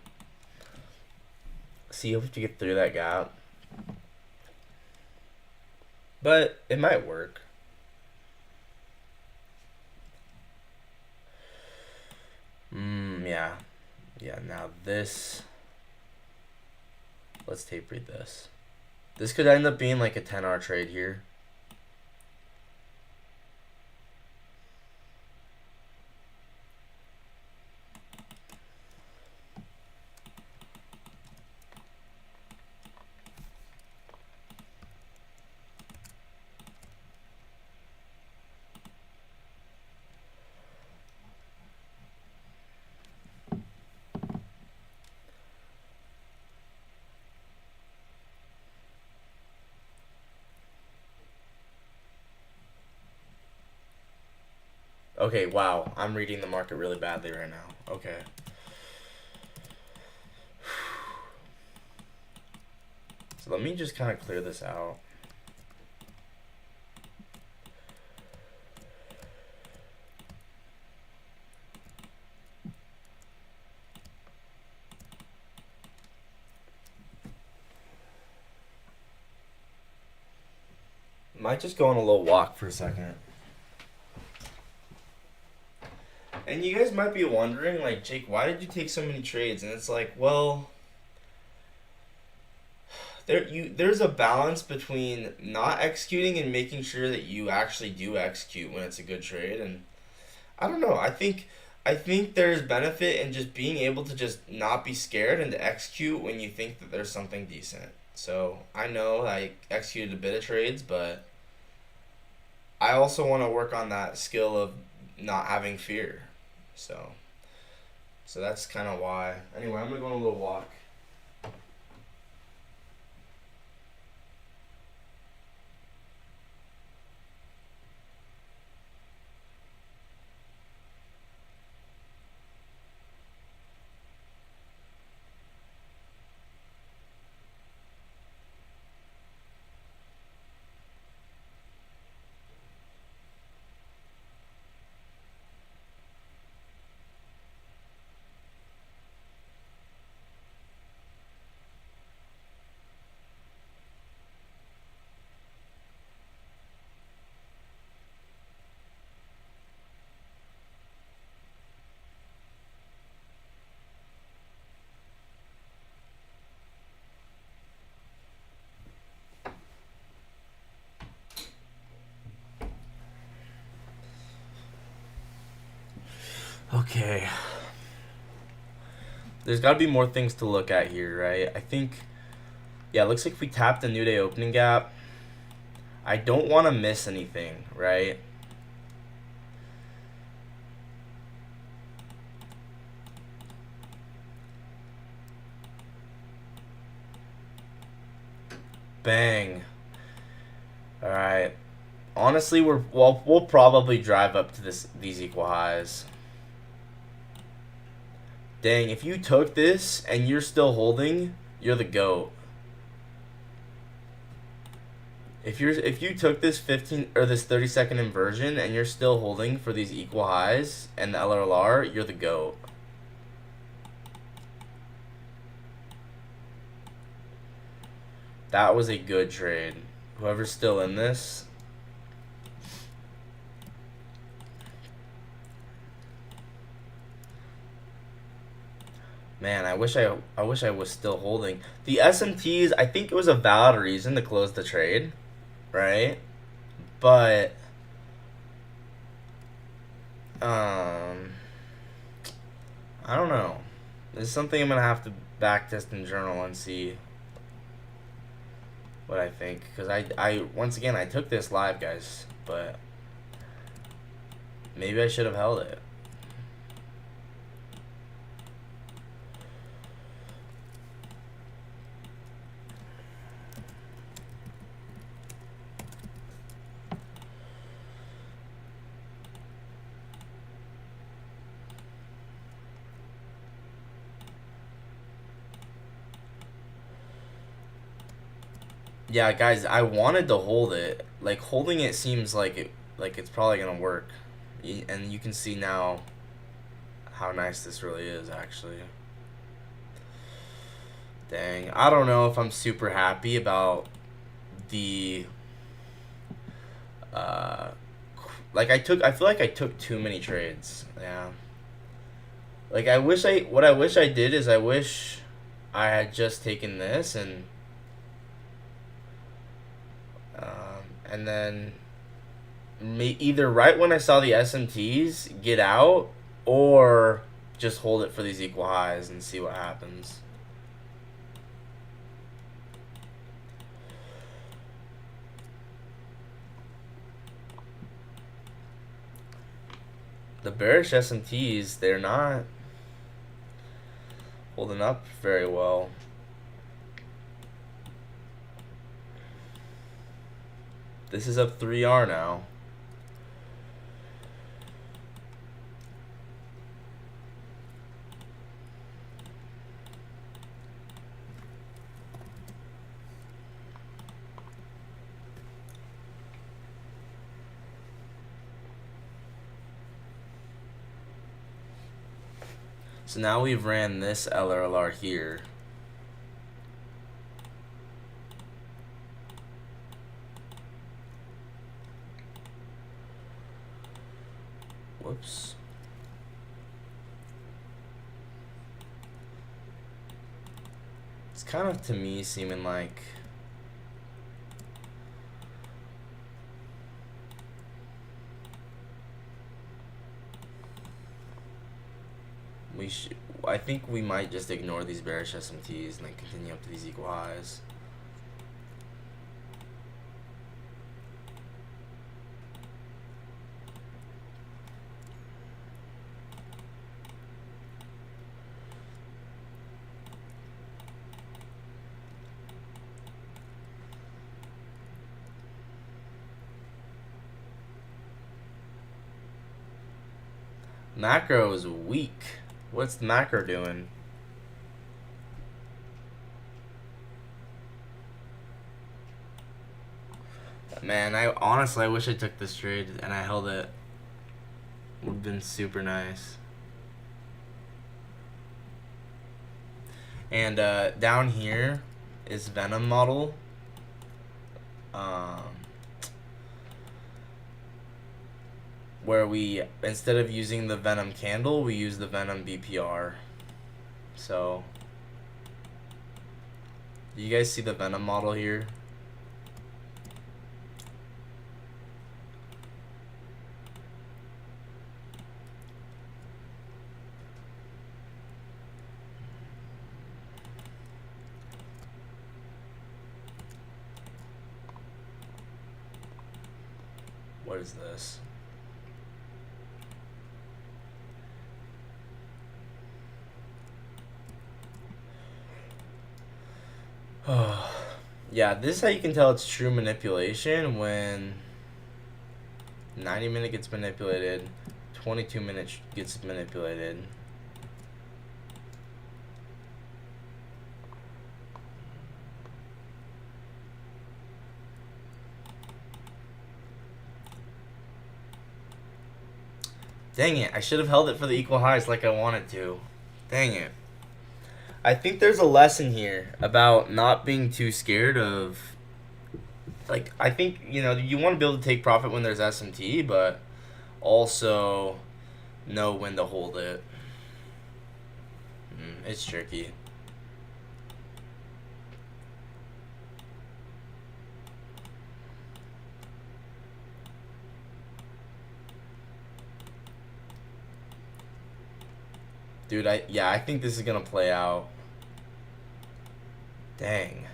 See, you have to get through that gap. But it might work. Yeah. Yeah, now this. Let's tape read this. This could end up being like a 10-hour trade here. Okay, wow. I'm reading the market really badly right now. Okay. So let me just kind of clear this out. Might just go on a little walk for a second. And you guys might be wondering, like, Jake, why did you take so many trades? And it's like, well, there's a balance between not executing and making sure that you actually do execute when it's a good trade. And I don't know. I think there's benefit in just being able to just not be scared and to execute when you think that there's something decent. So I know I executed a bit of trades, but I also want to work on that skill of not having fear. So that's kind of why. Anyway, I'm gonna go on a little walk. Okay. There's got to be more things to look at here, right? I think, yeah, it looks like we tapped the New Day opening gap. I don't want to miss anything, right? Bang. All right. Honestly, we'll probably drive up to these equal highs. Dang, if you took this and you're still holding, you're the GOAT. If you took this 15 or this 30-second inversion and you're still holding for these equal highs and the LRLR, you're the GOAT. That was a good trade. Whoever's still in this. Man, I wish I was still holding. The SMTs, I think it was a valid reason to close the trade, right? But um I don't know. This is something I'm gonna have to backtest in journal and see what I think. Because I once again I took this live, guys, but maybe I should have held it. Yeah, guys, I wanted to hold it. Like holding it seems like it's probably gonna work, and you can see now how nice this really is actually. Dang, I don't know if I'm super happy about the uh I feel like I took too many trades. Yeah. Like what I wish I did is I wish I had just taken this and then either right when I saw the SMTs get out or just hold it for these equal highs and see what happens. The bearish SMTs, they're not holding up very well. This is up 3R now. So now we've ran this LRLR here. Whoops. It's kind of to me seeming like I think we might just ignore these bearish SMTs and then continue up to these equal highs. Macro is weak. What's the macro doing? Man, I honestly wish I took this trade and I held it. Would have been super nice. And down here is Venom model. Where we, instead of using the Venom candle, we use the Venom BPR. So, do you guys see the Venom model here? What is this? Yeah, this is how you can tell it's true manipulation when 90-minute gets manipulated, 22 minutes gets manipulated. Dang it, I should have held it for the equal highs like I wanted to. Dang it. I think there's a lesson here about not being too scared of, like, I think, you want to be able to take profit when there's SMT, but also know when to hold it. It's tricky. Dude, I think this is gonna play out. Dang.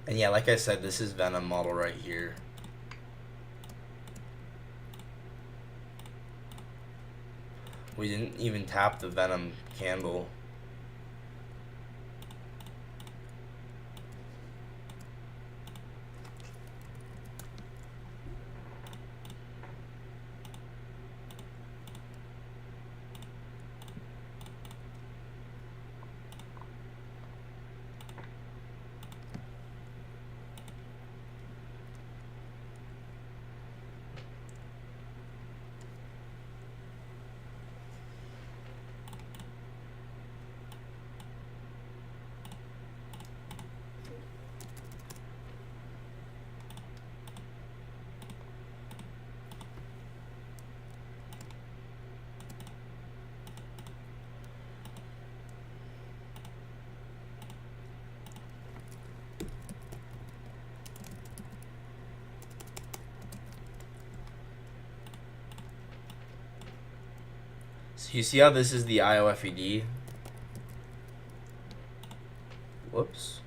And yeah, like I said, this is Venom model right here. We didn't even tap the Venom candle. So you see how this is the IOFED? Whoops.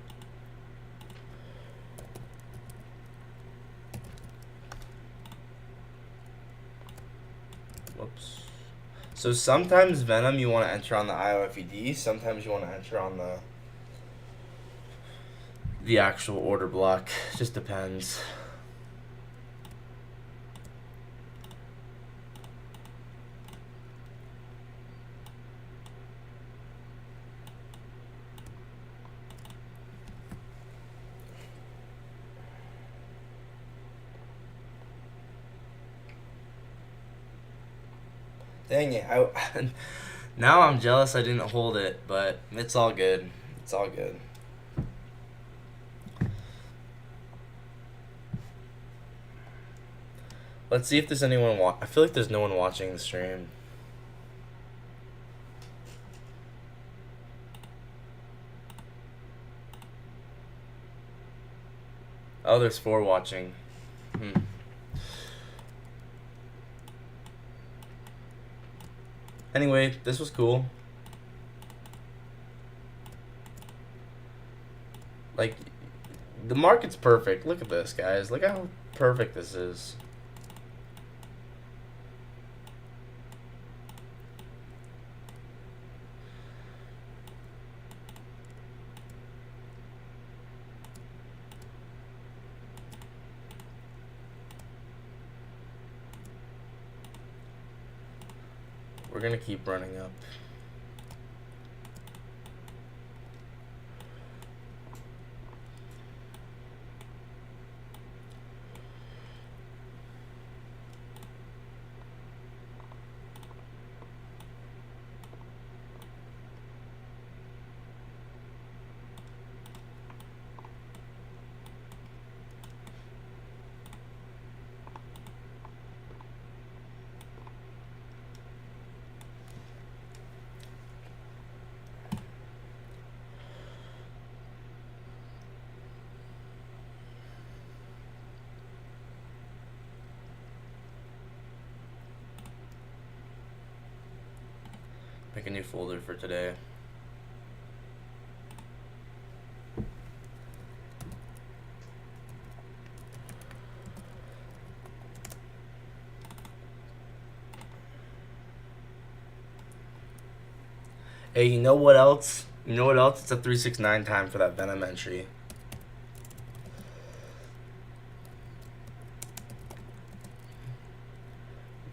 Whoops. So sometimes Venom you want to enter on the IOFED, sometimes you want to enter on the actual order block. Just depends. Dang it. Now I'm jealous I didn't hold it, but it's all good. It's all good. Let's see if there's anyone I feel like there's no one watching the stream. Oh, there's 4 watching. Anyway, this was cool. Like, the market's perfect. Look at this, guys. Look how perfect this is. We're gonna keep running up. Make a new folder for today. Hey, you know what else? You know what else? It's a 369 time for that Venom entry.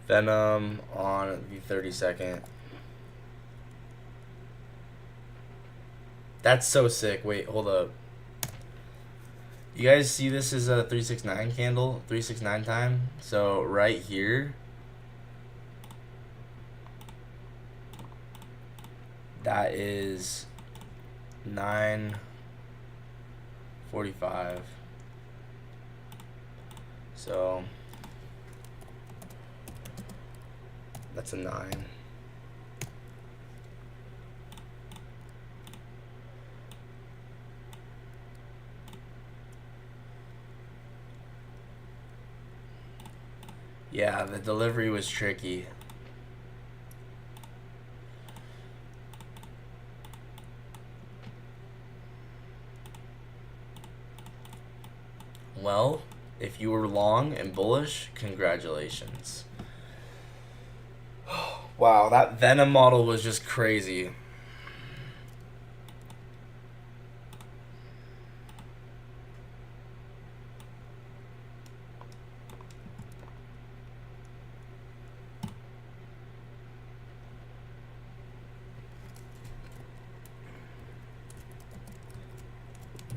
Venom on the 32nd. That's so sick. Wait, hold up. You guys see this is a 369 candle, 369 time. So right here, that is 9:45. So that's a 9. Yeah, the delivery was tricky. Well, if you were long and bullish, congratulations. Wow, that Venom model was just crazy.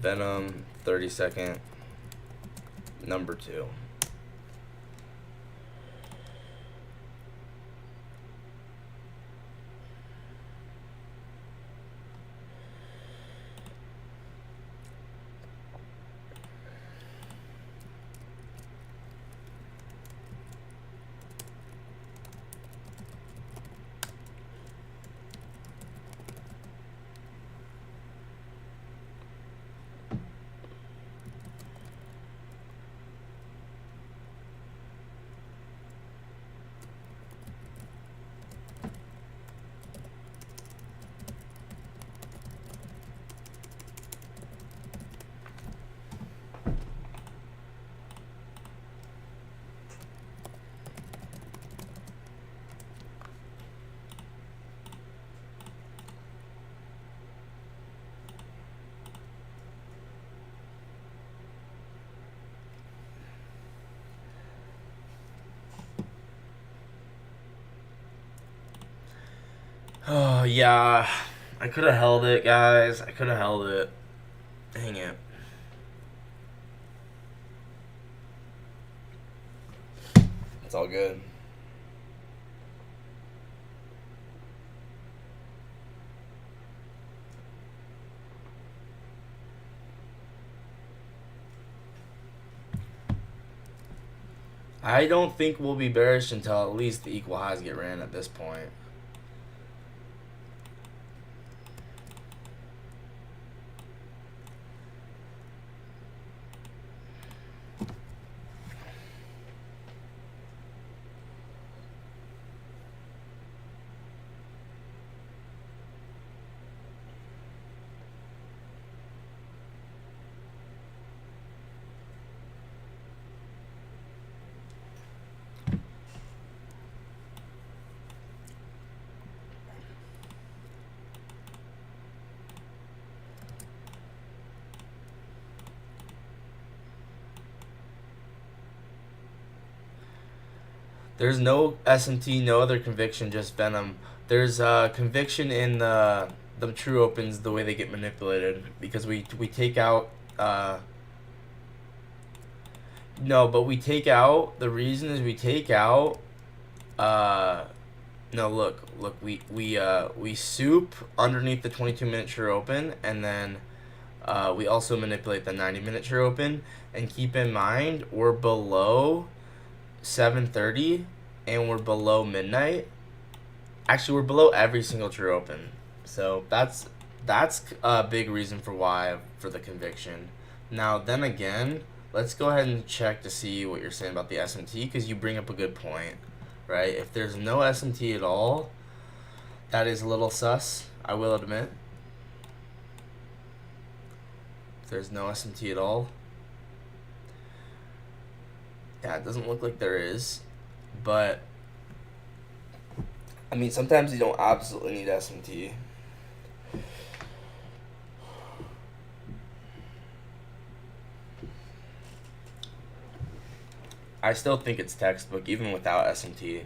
Venom, 30-second, number 2. Oh, yeah. I could have held it, guys. I could have held it. Dang it. It's all good. I don't think we'll be bearish until at least the equal highs get ran at this point. There's no SMT, no other conviction, just Venom. There's conviction in the true opens, the way they get manipulated, because we take out no, but we take out, the reason is we take out no, look, we soup underneath the 22-minute true open, and then we also manipulate the 90-minute true open. And keep in mind, we're below 7:30 and we're below midnight. Actually, we're below every single true open. So that's a big reason for why, for the conviction. Now, then again, let's go ahead and check to see what you're saying about the SMT, because you bring up a good point, right? If there's no SMT at all, that is a little sus, I will admit. If there's no SMT at all, yeah, it doesn't look like there is, but I mean, sometimes you don't absolutely need SMT. I still think it's textbook, even without SMT.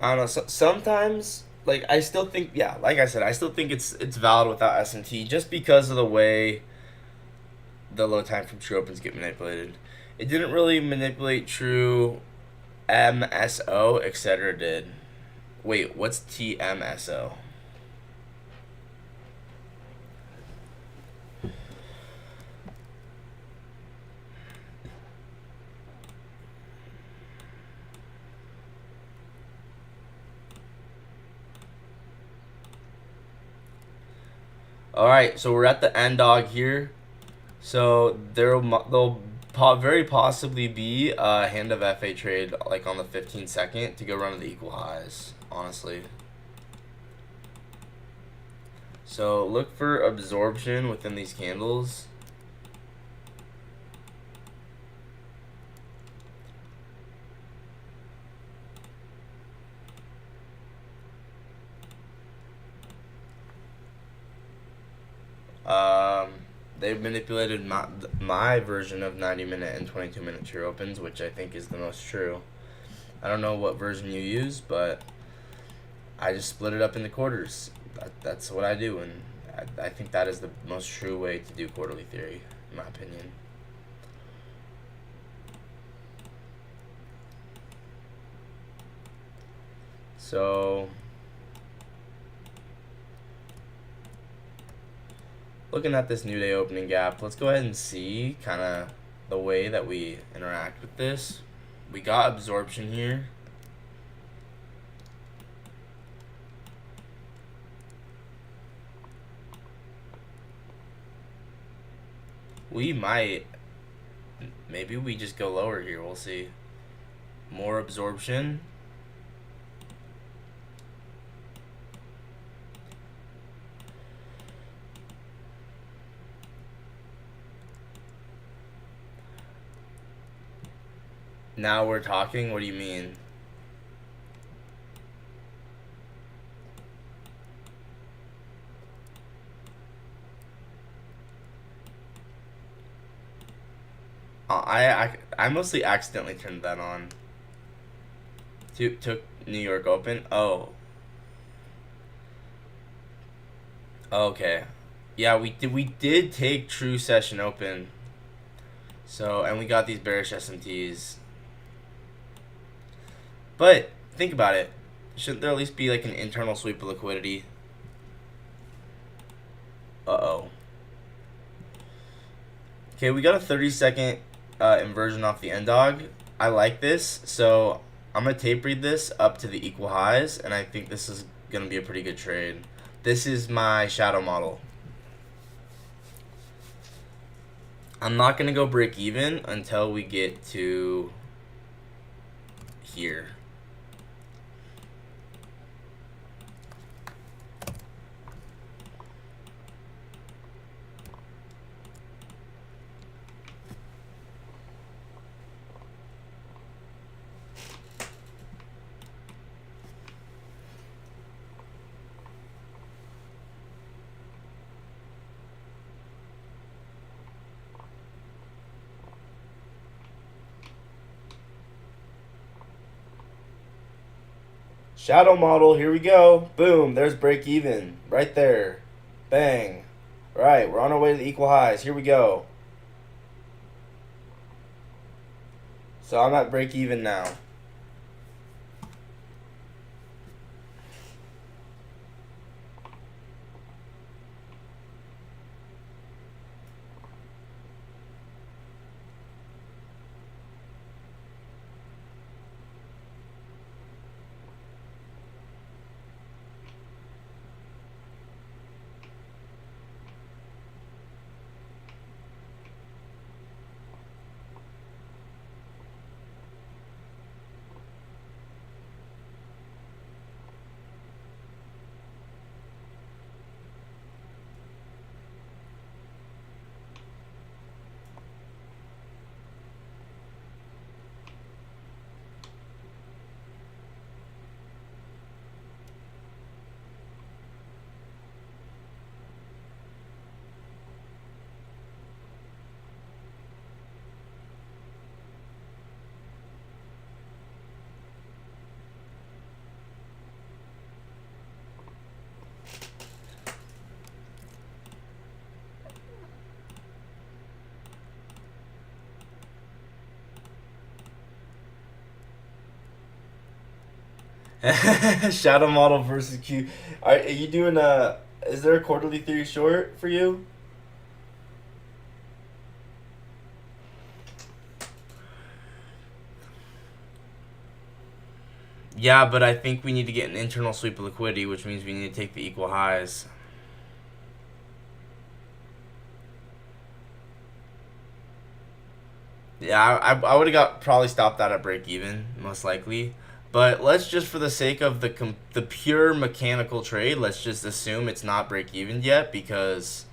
I don't know. Sometimes, like I still think, yeah, like I said, I still think it's valid without SMT just because of the way the low time from true opens get manipulated. It didn't really manipulate true MSO, etc. Did. Wait, what's TMSO? All right, so we're at the end dog here. So there'll very possibly be a hand of FA trade like on the 15-second to go run to the equal highs, honestly. So look for absorption within these candles. They've manipulated my version of 90-minute and 22-minute true opens, which I think is the most true. I don't know what version you use, but I just split it up into quarters. That's what I do, and I think that is the most true way to do quarterly theory, in my opinion. So, looking at this new day opening gap, let's go ahead and see kind of the way that we interact with this. We got absorption here. We might, maybe we just go lower here, we'll see. More absorption. Now we're talking, what do you mean? I mostly accidentally turned that on. Took New York Open. Oh. Okay. Yeah, we did take True Session Open. So, and we got these bearish SMTs. But think about it. Shouldn't there at least be like an internal sweep of liquidity? Uh-oh. Okay, we got a 30-second inversion off the end dog. I like this, so I'm going to tape read this up to the equal highs, and I think this is going to be a pretty good trade. This is my shadow model. I'm not going to go break even until we get to here. Shadow model, here we go. Boom, there's break even. Right there. Bang. Right, we're on our way to the equal highs. Here we go. So I'm at break even now. Shadow model versus Q. Are you doing a? Is there a quarterly theory short for you? Yeah, but I think we need to get an internal sweep of liquidity, which means we need to take the equal highs. Yeah, I would have got probably stopped that at break even, most likely. But let's just, for the sake of the pure mechanical trade, let's just assume it's not break even yet because,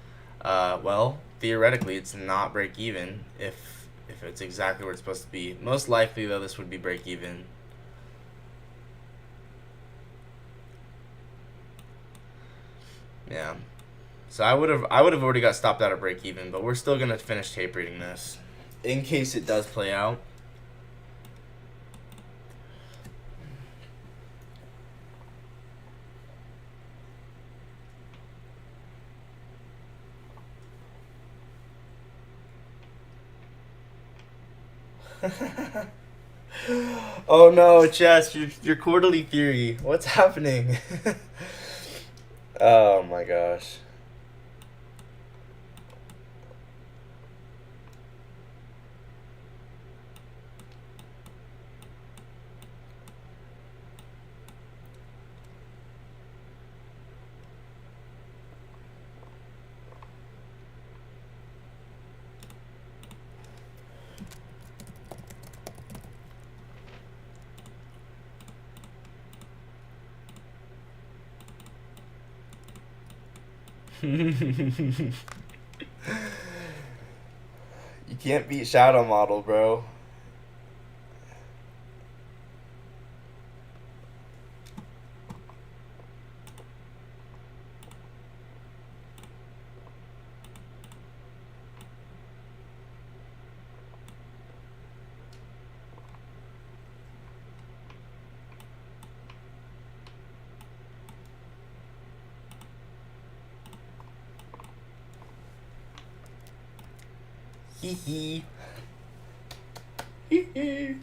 well, theoretically it's not break even if it's exactly where it's supposed to be. Most likely though, this would be break even. Yeah. So I would have already got stopped out at break even, but we're still gonna finish tape reading this in case it does play out. Oh no, Chess, your quarterly theory. What's happening? Oh my gosh. You can't beat Shadow Model, bro. Hee hee. Hee hee.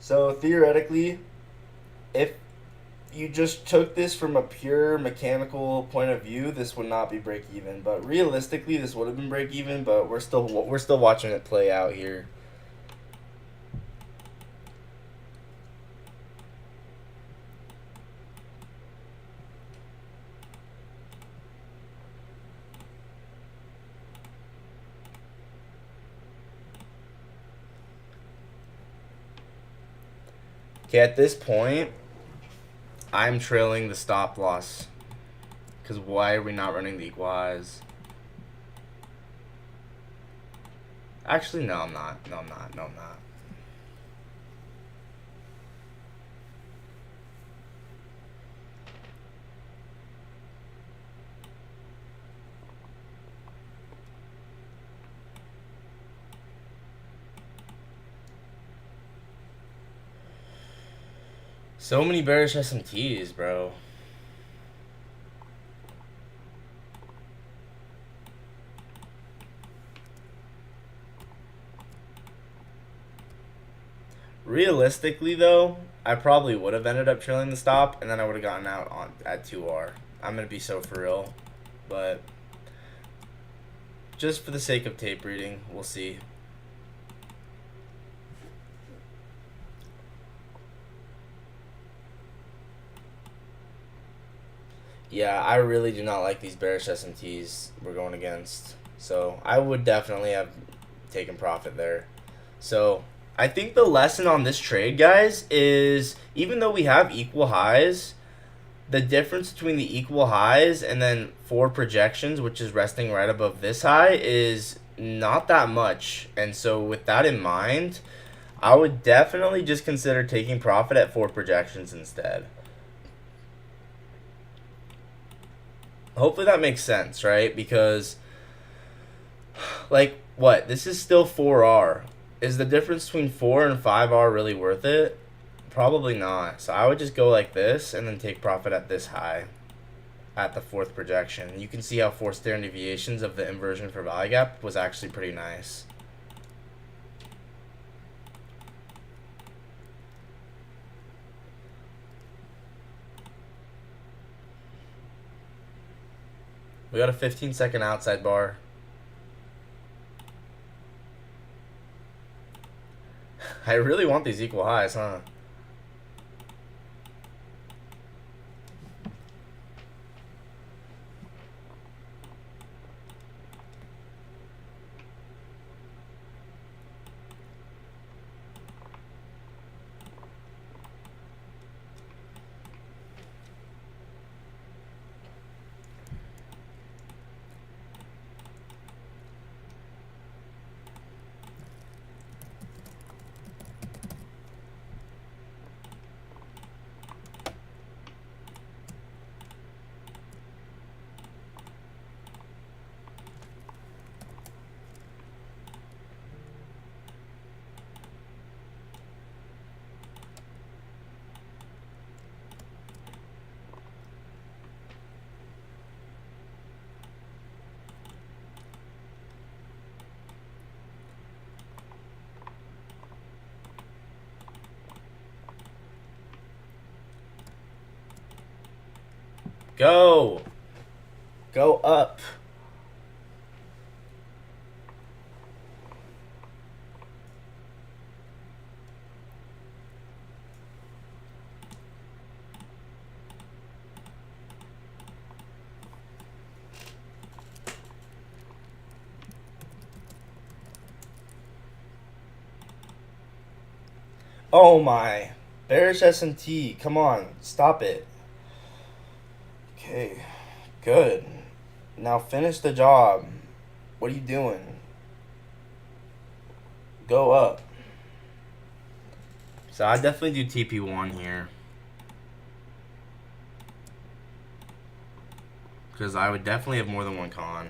So theoretically, if you just took this from a pure mechanical point of view, this would not be break even. But realistically, this would have been break even. But we're still watching it play out here. Okay, at this point, I'm trailing the stop loss. Because why are we not running the equal highs? Actually, no, I'm not. No, I'm not. No, I'm not. So many bearish SMTs, bro. Realistically, though, I probably would have ended up trailing the stop, and then I would have gotten out on at 2R. I'm gonna be so for real, but just for the sake of tape reading, we'll see. Yeah, I really do not like these bearish SMTs we're going against. So I would definitely have taken profit there. So I think the lesson on this trade, guys, is even though we have equal highs, the difference between the equal highs and then 4 projections, which is resting right above this high, is not that much. And so with that in mind, I would definitely just consider taking profit at 4 projections instead. Hopefully that makes sense, right? Because, like, what? This is still 4R. Is the difference between 4 and 5R really worth it? Probably not. So I would just go like this and then take profit at this high at the 4th projection. You can see how 4 standard deviations of the inversion for value gap was actually pretty nice. We got a 15-second outside bar. I really want these equal highs, huh? Go! Go up! Oh my. Bearish S&T. Come on. Stop it. Okay. Good. Now finish the job. What are you doing? Go up. So I definitely do TP1 here. Because I would definitely have more than one con.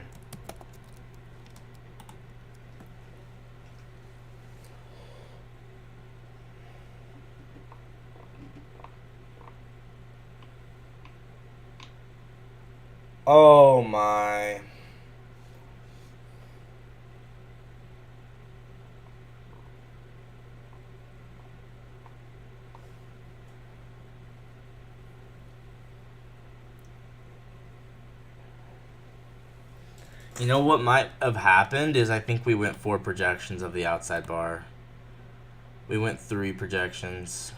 Oh my. You know what might have happened is I think we went 4 projections of the outside bar. We went 3 projections.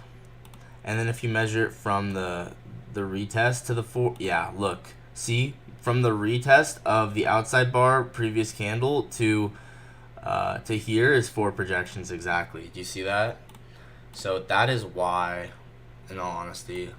And then if you measure it from the retest to the 4, yeah, look. See, from the retest of the outside bar previous candle to here is 4 projections exactly. Do you see that? So that is why, in all honesty.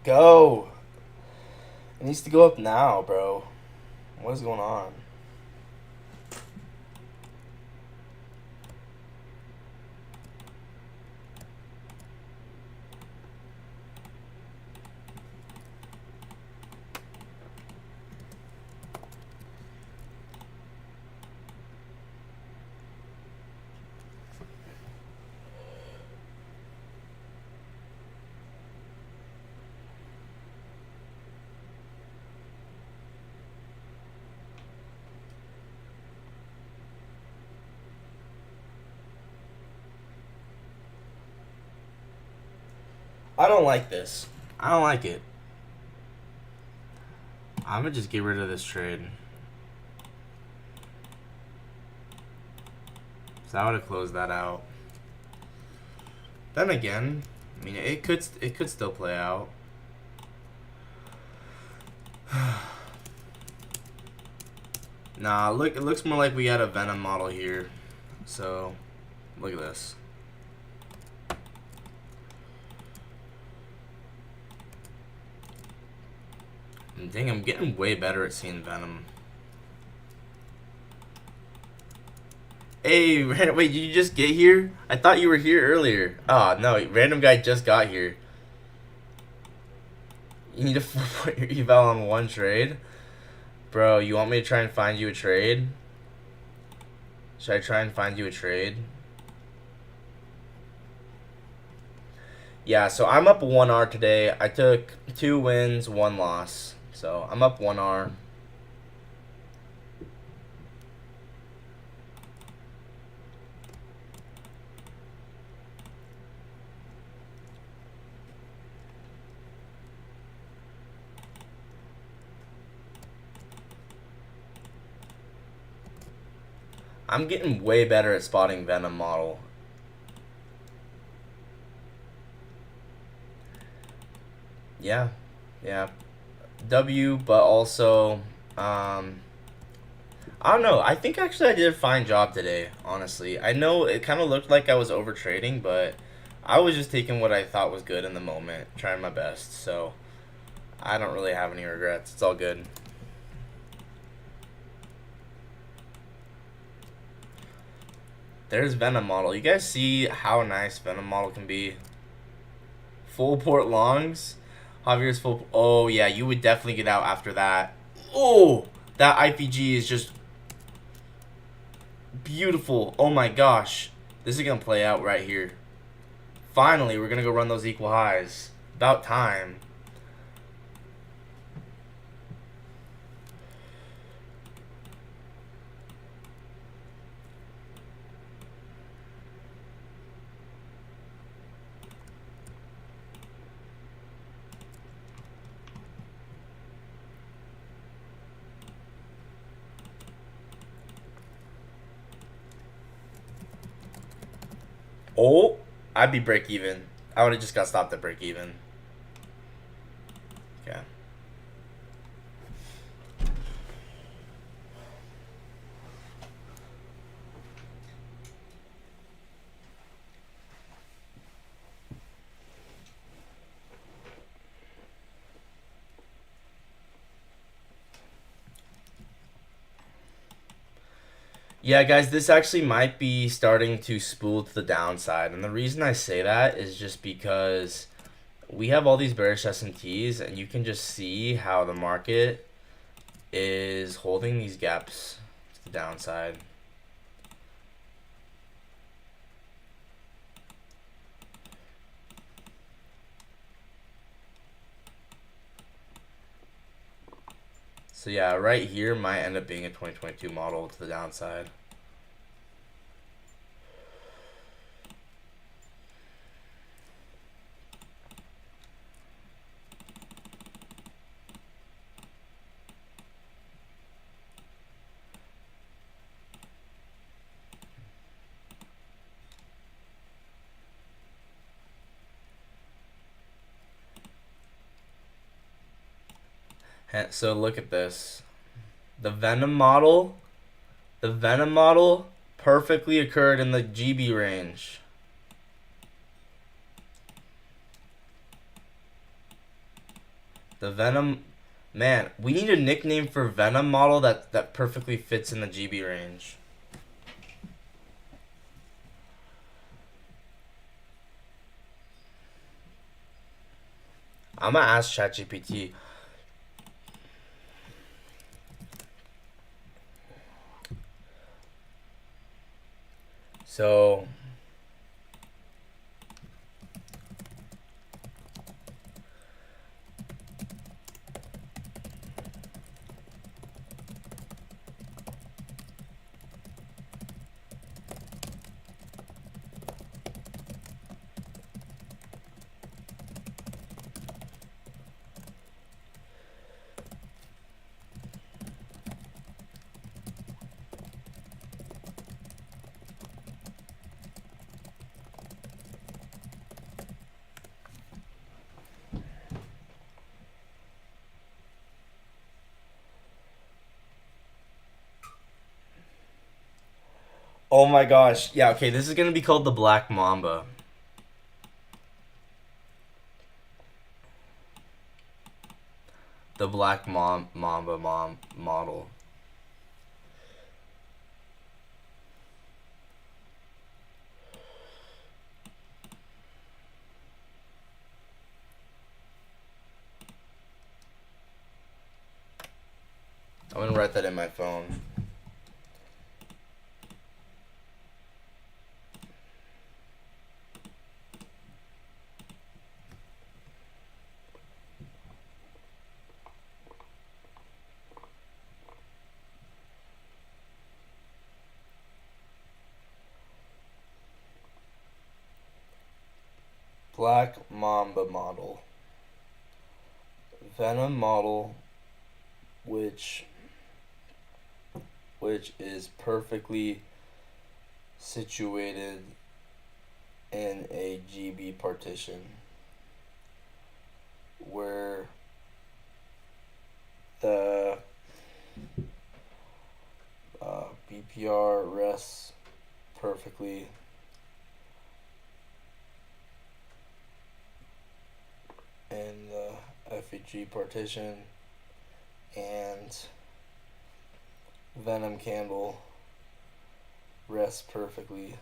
Go. It needs to go up now, bro. What is going on? I don't like this. I don't like it. I'm gonna just get rid of this trade. So I would have closed that out. Then again, I mean, it could still play out. Nah, look, it looks more like we got a Venom model here. So, look at this. Dang, I'm getting way better at seeing Venom. Hey, wait, did you just get here? I thought you were here earlier. Oh, no, random guy just got here. You need to put your eval on one trade? Bro, you want me to try and find you a trade? Should I try and find you a trade? Yeah, so I'm up 1R today. I took 2 wins, 1 loss. So I'm up 1R. I'm getting way better at spotting Venom model. Yeah, yeah. W, but also, I don't know. I think actually I did a fine job today, honestly. I know it kind of looked like I was over trading, but I was just taking what I thought was good in the moment, trying my best. So I don't really have any regrets. It's all good. There's Venom model. You guys see how nice Venom model can be? Full port longs. Javier's full. Oh, yeah. You would definitely get out after that. Oh, that IPG is just beautiful. Oh, my gosh. This is going to play out right here. Finally, we're going to go run those equal highs. About time. Oh, I'd be break even. I would have just got stopped at break even. Okay. Yeah, guys, this actually might be starting to spool to the downside. And the reason I say that is just because we have all these bearish S&Ts, and you can just see how the market is holding these gaps to the downside. So yeah, right here might end up being a 2022 model to the downside. So look at this. The Venom model perfectly occurred in the GB range. The Venom, man, we need a nickname for Venom model that perfectly fits in the GB range. I'm gonna ask ChatGPT. So oh my gosh. Yeah, okay, this is gonna be called the Black Mamba. The Black Mamba model. I'm gonna write that in my phone. Black Mamba model. Venom model, which is perfectly situated in a GB partition where the BPR rests perfectly in the FEG partition, and Venom Candle rests perfectly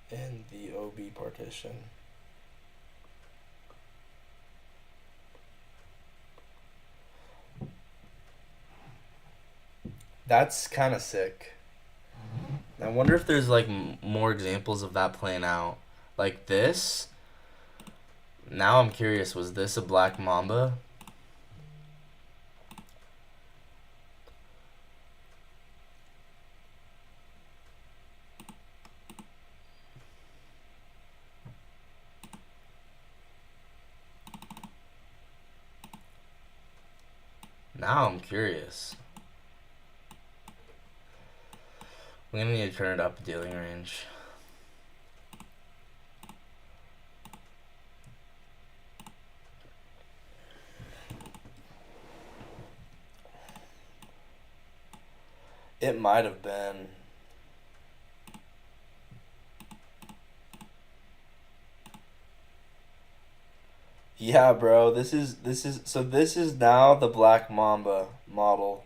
in the OB partition. That's kind of sick. I wonder if there's like more examples of that playing out. Like this. Now I'm curious, was this a Black Mamba? Now I'm curious. I'm gonna need to turn it up a dealing range. It might have been. Yeah, bro. This is now the Black Mamba model.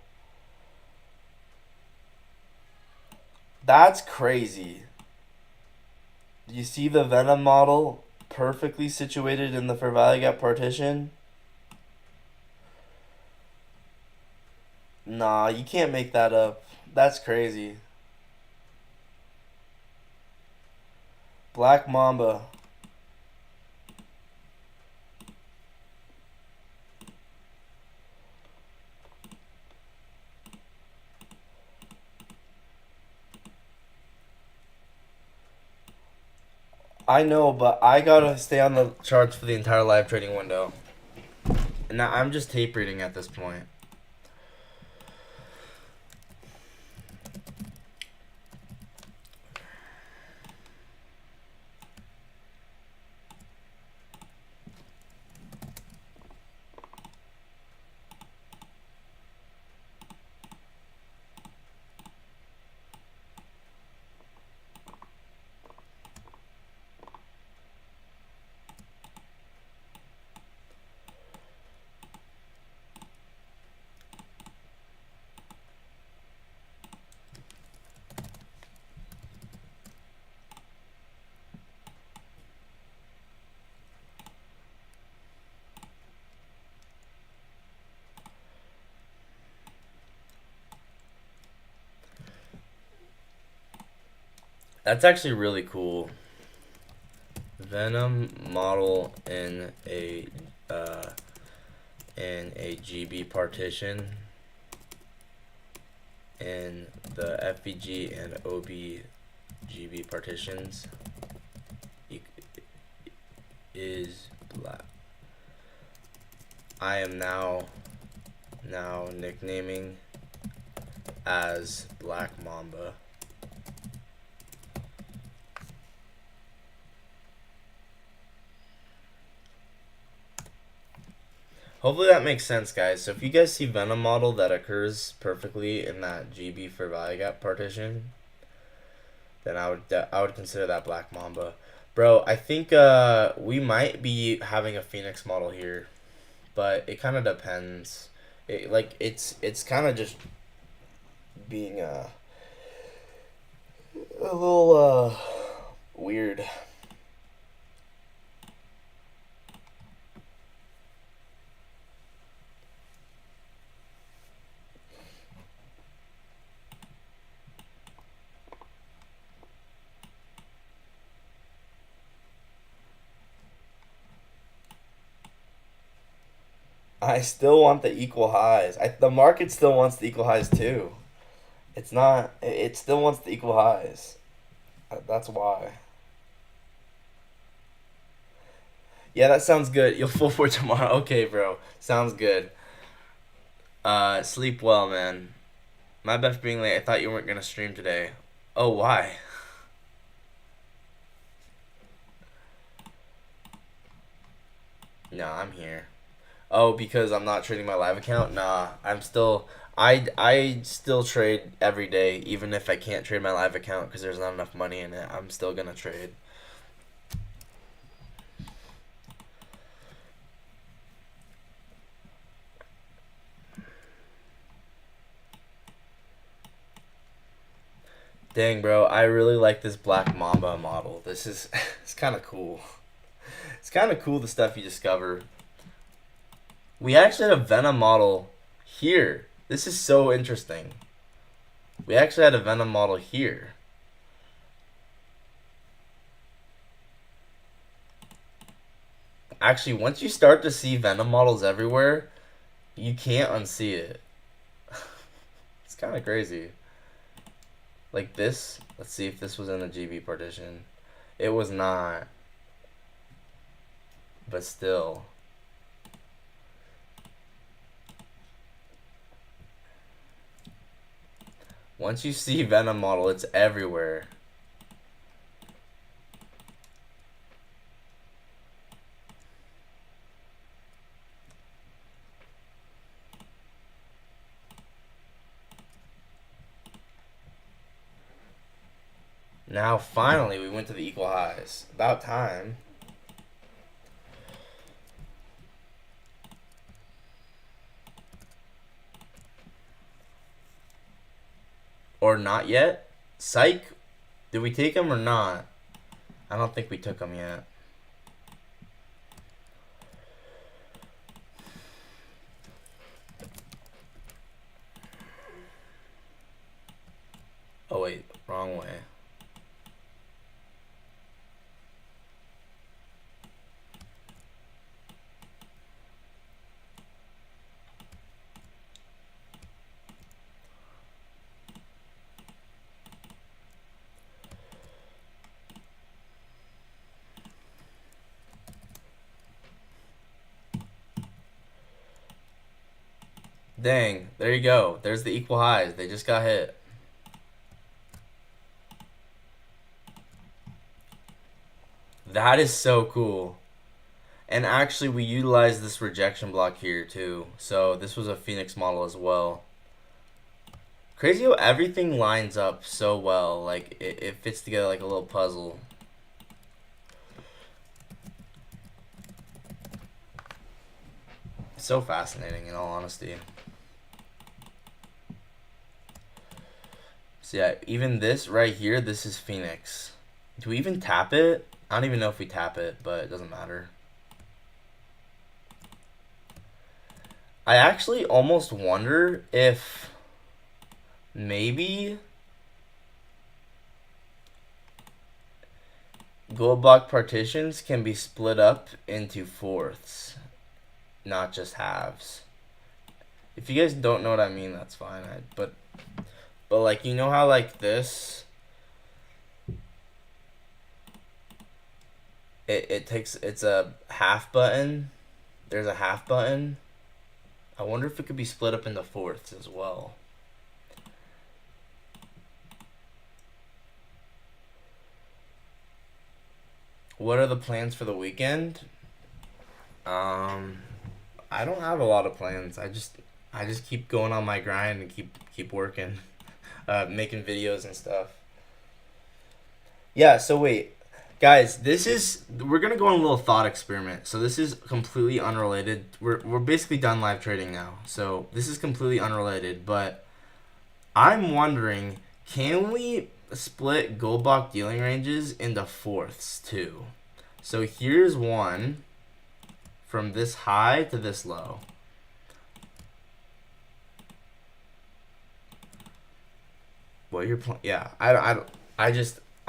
That's crazy. You see the Venom model perfectly situated in the Valley Gap partition? Nah, you can't make that up. That's crazy. Black Mamba. I know, but I gotta stay on the charts for the entire live trading window. And now I'm just tape reading at this point. That's actually really cool. Venom model in a GB partition in the FVG and OB GB partitions is black. I am now nicknaming as Black Mamba. Hopefully that makes sense, guys. So if you guys see Venom model that occurs perfectly in that GB for Valley Gap partition, then I would consider that Black Mamba. Bro, I think we might be having a Phoenix model here. but it kind of depends. It's kind of just being a little weird. I still want the equal highs. The market still wants the equal highs too. It's not. It still wants the equal highs. That's why. Yeah, that sounds good. You'll full for tomorrow. Okay, bro. Sounds good. Sleep well, man. My bad for being late. I thought you weren't gonna stream today. Oh, why? No, I'm here. Oh, because I'm not trading my live account? Nah, I'm still. I still trade every day, even if I can't trade my live account because there's not enough money in it. I'm still gonna trade. Dang, bro, I really like this Black Mamba model. This is it's kind of cool. It's kind of cool the stuff you discover. We actually had a Venom model here. This is so interesting. We actually had a Venom model here. Actually, once you start to see Venom models everywhere, you can't unsee it. It's kind of crazy. Like this. Let's see if this was in the GB partition. It was not. But still. Once you see Venom model, it's everywhere. Now, finally, we went to the equal highs. About time. Or not yet? Psych? Did we take him or not? I don't think we took him yet. Oh, wait. Wrong way. Dang, there you go. There's the equal highs. They just got hit. That is so cool. And actually, we utilized this rejection block here too. So this was a Phoenix model as well. Crazy how everything lines up so well. Like, it fits together like a little puzzle. So fascinating, in all honesty. So yeah, even this right here, this is Phoenix. Do we even tap it? I don't even know if we tap it, but it doesn't matter. I actually almost wonder if maybe gold block partitions can be split up into fourths, not just halves. If you guys don't know what I mean, that's fine. But like, you know how like this, it's a half button. There's a half button. I wonder if it could be split up into fourths as well. What are the plans for the weekend? I don't have a lot of plans. I just keep going on my grind and keep working, making videos and stuff. Yeah. So wait, Guys, we're gonna go on a little thought experiment. So this is completely unrelated. We're basically done live trading now. So this is completely unrelated, but I'm wondering, can we split Goldbach dealing ranges into fourths too? So here's one from this high to this low. What you're playing? Yeah, I'm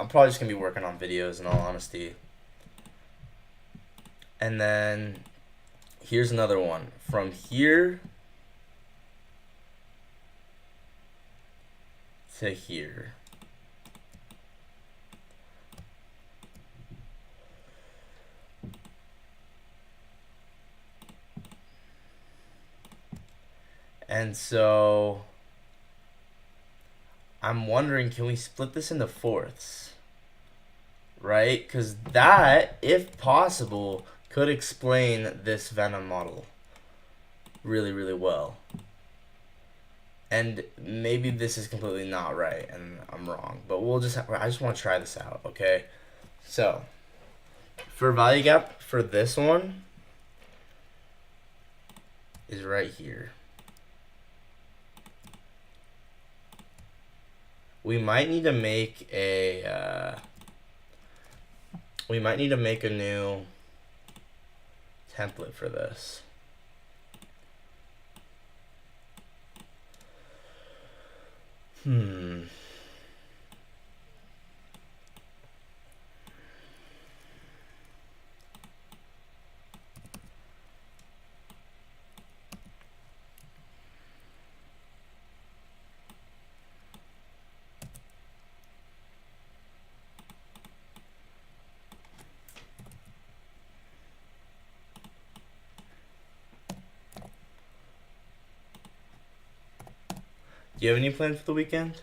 probably just gonna be working on videos in all honesty. And then here's another one from here to here. And so I'm wondering, can we split this into fourths? Right? Because that, if possible, could explain this Venom model really, really well. And maybe this is completely not right and I'm wrong, but I just want to try this out, okay? So, for value gap for this one is right here. We might need to make a new template for this. Do you have any plans for the weekend?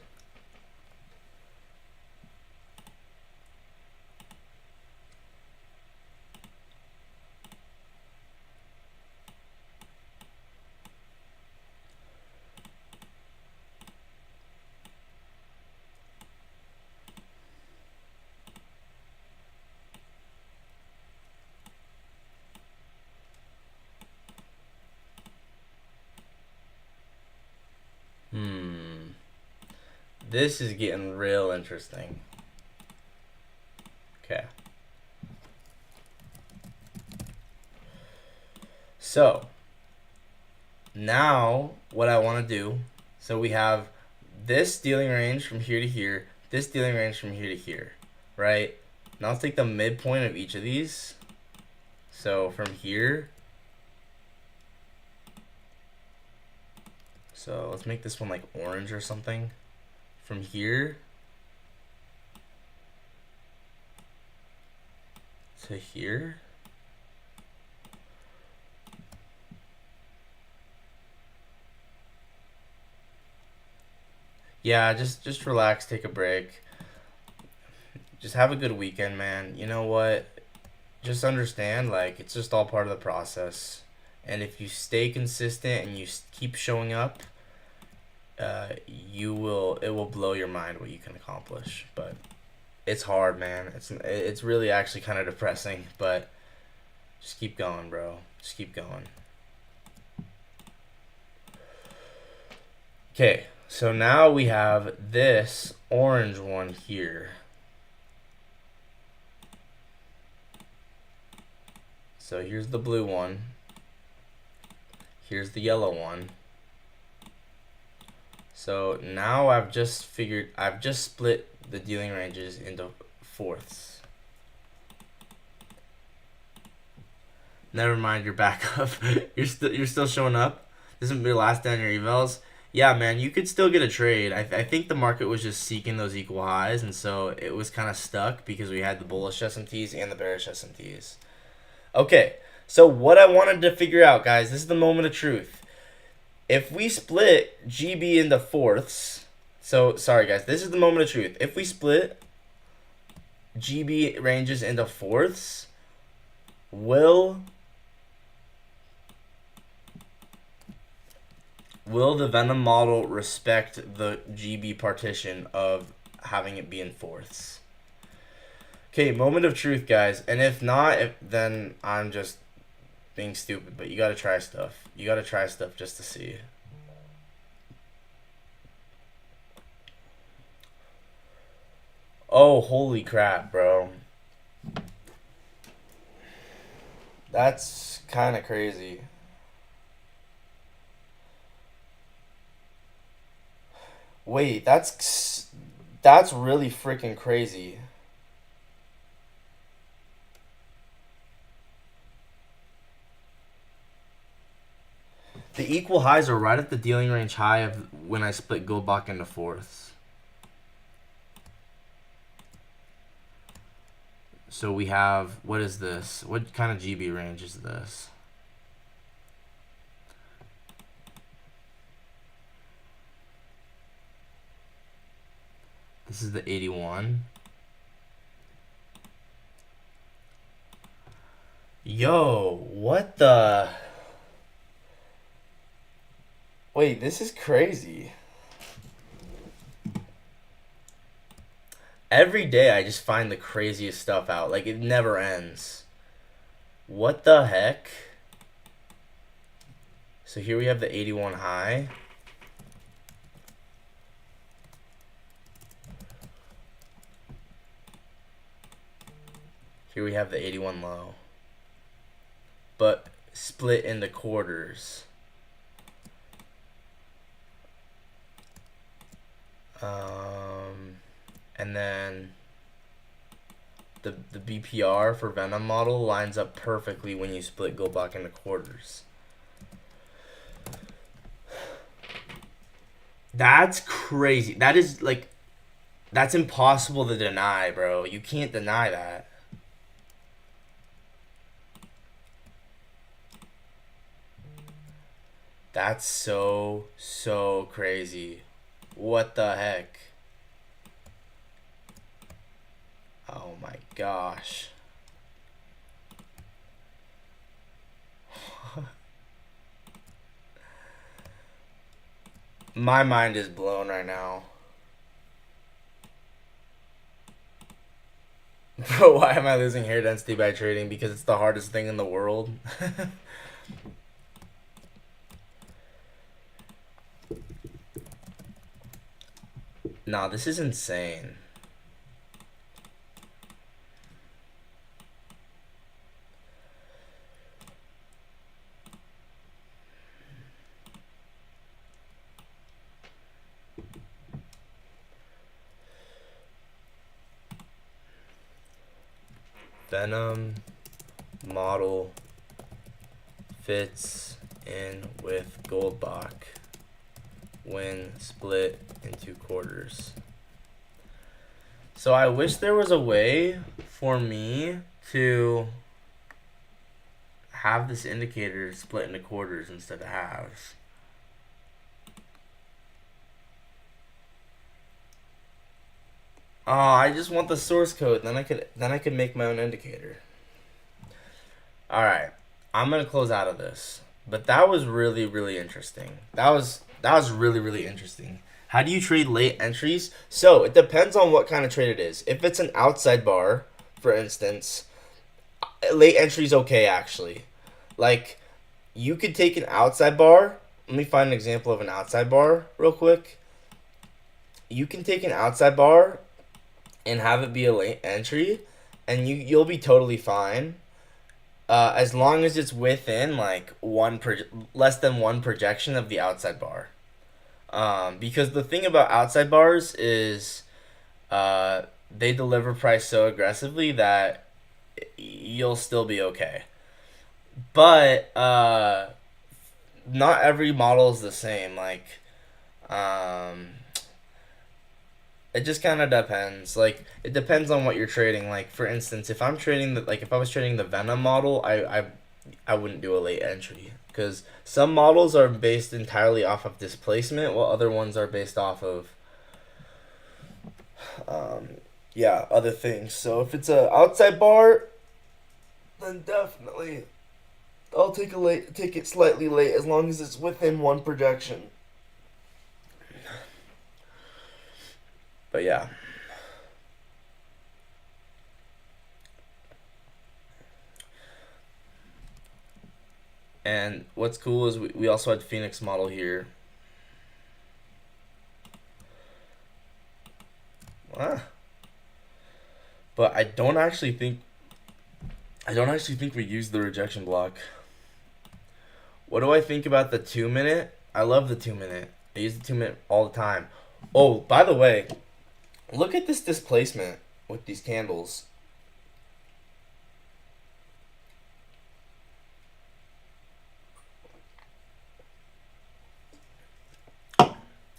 This is getting real interesting. Okay. So, now what I want to do, so we have this dealing range from here to here, this dealing range from here to here, right? Now let's take the midpoint of each of these. So from here, so let's make this one like orange or something. From here to here. Yeah, just relax, take a break. Just have a good weekend, man. You know what? Just understand, like, it's just all part of the process. And if you stay consistent and you keep showing up, it will blow your mind what you can accomplish. But it's hard, man. It's really actually kind of depressing, but just keep going, bro. Just keep going. Okay, so now we have this orange one here. So here's the blue one. Here's the yellow one. So now I've just split the dealing ranges into fourths. Never mind, you're back up. you're still showing up. This is your last day on your evals. Yeah, man, you could still get a trade. I think the market was just seeking those equal highs, and so it was kind of stuck because we had the bullish SMTs and the bearish SMTs. Okay, so what I wanted to figure out, guys, this is the moment of truth. If we split GB into fourths, so sorry guys, this is the moment of truth. If we split GB ranges into fourths, will the Venom model respect the GB partition of having it be in fourths? Okay, moment of truth, guys. And if not, then I'm just being stupid. But you gotta try stuff. You gotta try stuff just to see. Oh, holy crap, bro. That's kind of crazy. Wait, that's really freaking crazy. The equal highs are right at the dealing range high of when I split Goldbach into fourths. So we have, what is this? What kind of GB range is this? This is the 81. Yo, what the? Wait, this is crazy. Every day I just find the craziest stuff out. Like, it never ends. What the heck? So here we have the 81 high. Here we have the 81 low. But split into quarters. And then the BPR for Venom model lines up perfectly when you split Goldbach into quarters. That's crazy. That is like, that's impossible to deny, bro. You can't deny that. That's so crazy. What the heck? Oh my gosh. My mind is blown right now. Bro, why am I losing hair density by trading? Because it's the hardest thing in the world. Nah, this is insane. Venom model fits in with Goldbach when split into quarters. So I wish there was a way for me to have this indicator split into quarters instead of halves. Oh, I just want the source code. Then I could make my own indicator. All right, I'm gonna close out of this. But that was really interesting. That was really interesting. How do you trade late entries? So it depends on what kind of trade it is. If it's an outside bar, for instance, late entry is okay actually. Like, you could take an outside bar. Let me find an example of an outside bar real quick. You can take an outside bar and have it be a late entry, and you'll be totally fine, as long as it's within like less than one projection of the outside bar. Because the thing about outside bars is, they deliver price so aggressively that you'll still be okay. But not every model is the same. Like, it just kind of depends. Like, it depends on what you're trading. Like, for instance, if I'm trading if I was trading the Venom model, I wouldn't do a late entry, because some models are based entirely off of displacement, while other ones are based off of other things. So if it's a outside bar, then definitely I'll take it slightly late, as long as it's within one projection. But yeah. And what's cool is we also had Phoenix model here. Ah. But I don't actually think we used the rejection block. What do I think about the 2-minute? I love the 2-minute. I use the 2-minute all the time. Oh, by the way, look at this displacement with these candles.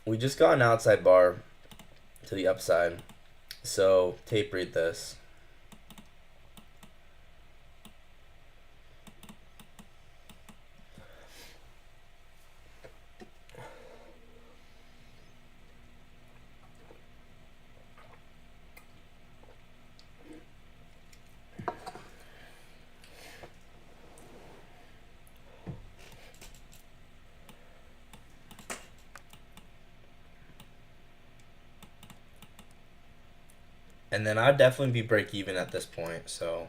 We just got an outside bar to the upside. So tape read this. And then I'd definitely be break even at this point, so.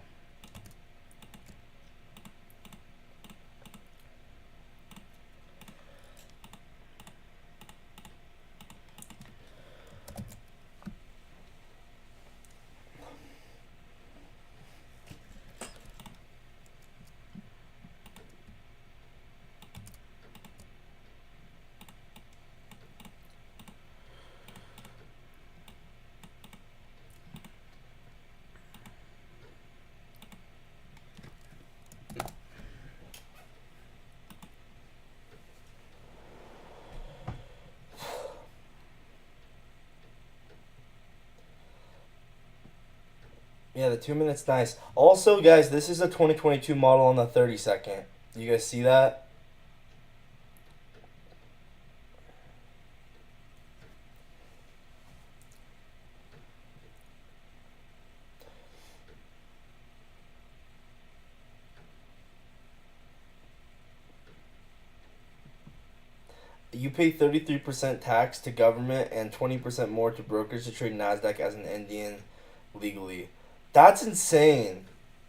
Yeah, the 2 minutes nice. Also, guys, this is a 2022 model on the 30-second. You guys see that? You pay 33% tax to government and 20% more to brokers to trade NASDAQ as an Indian legally. That's insane.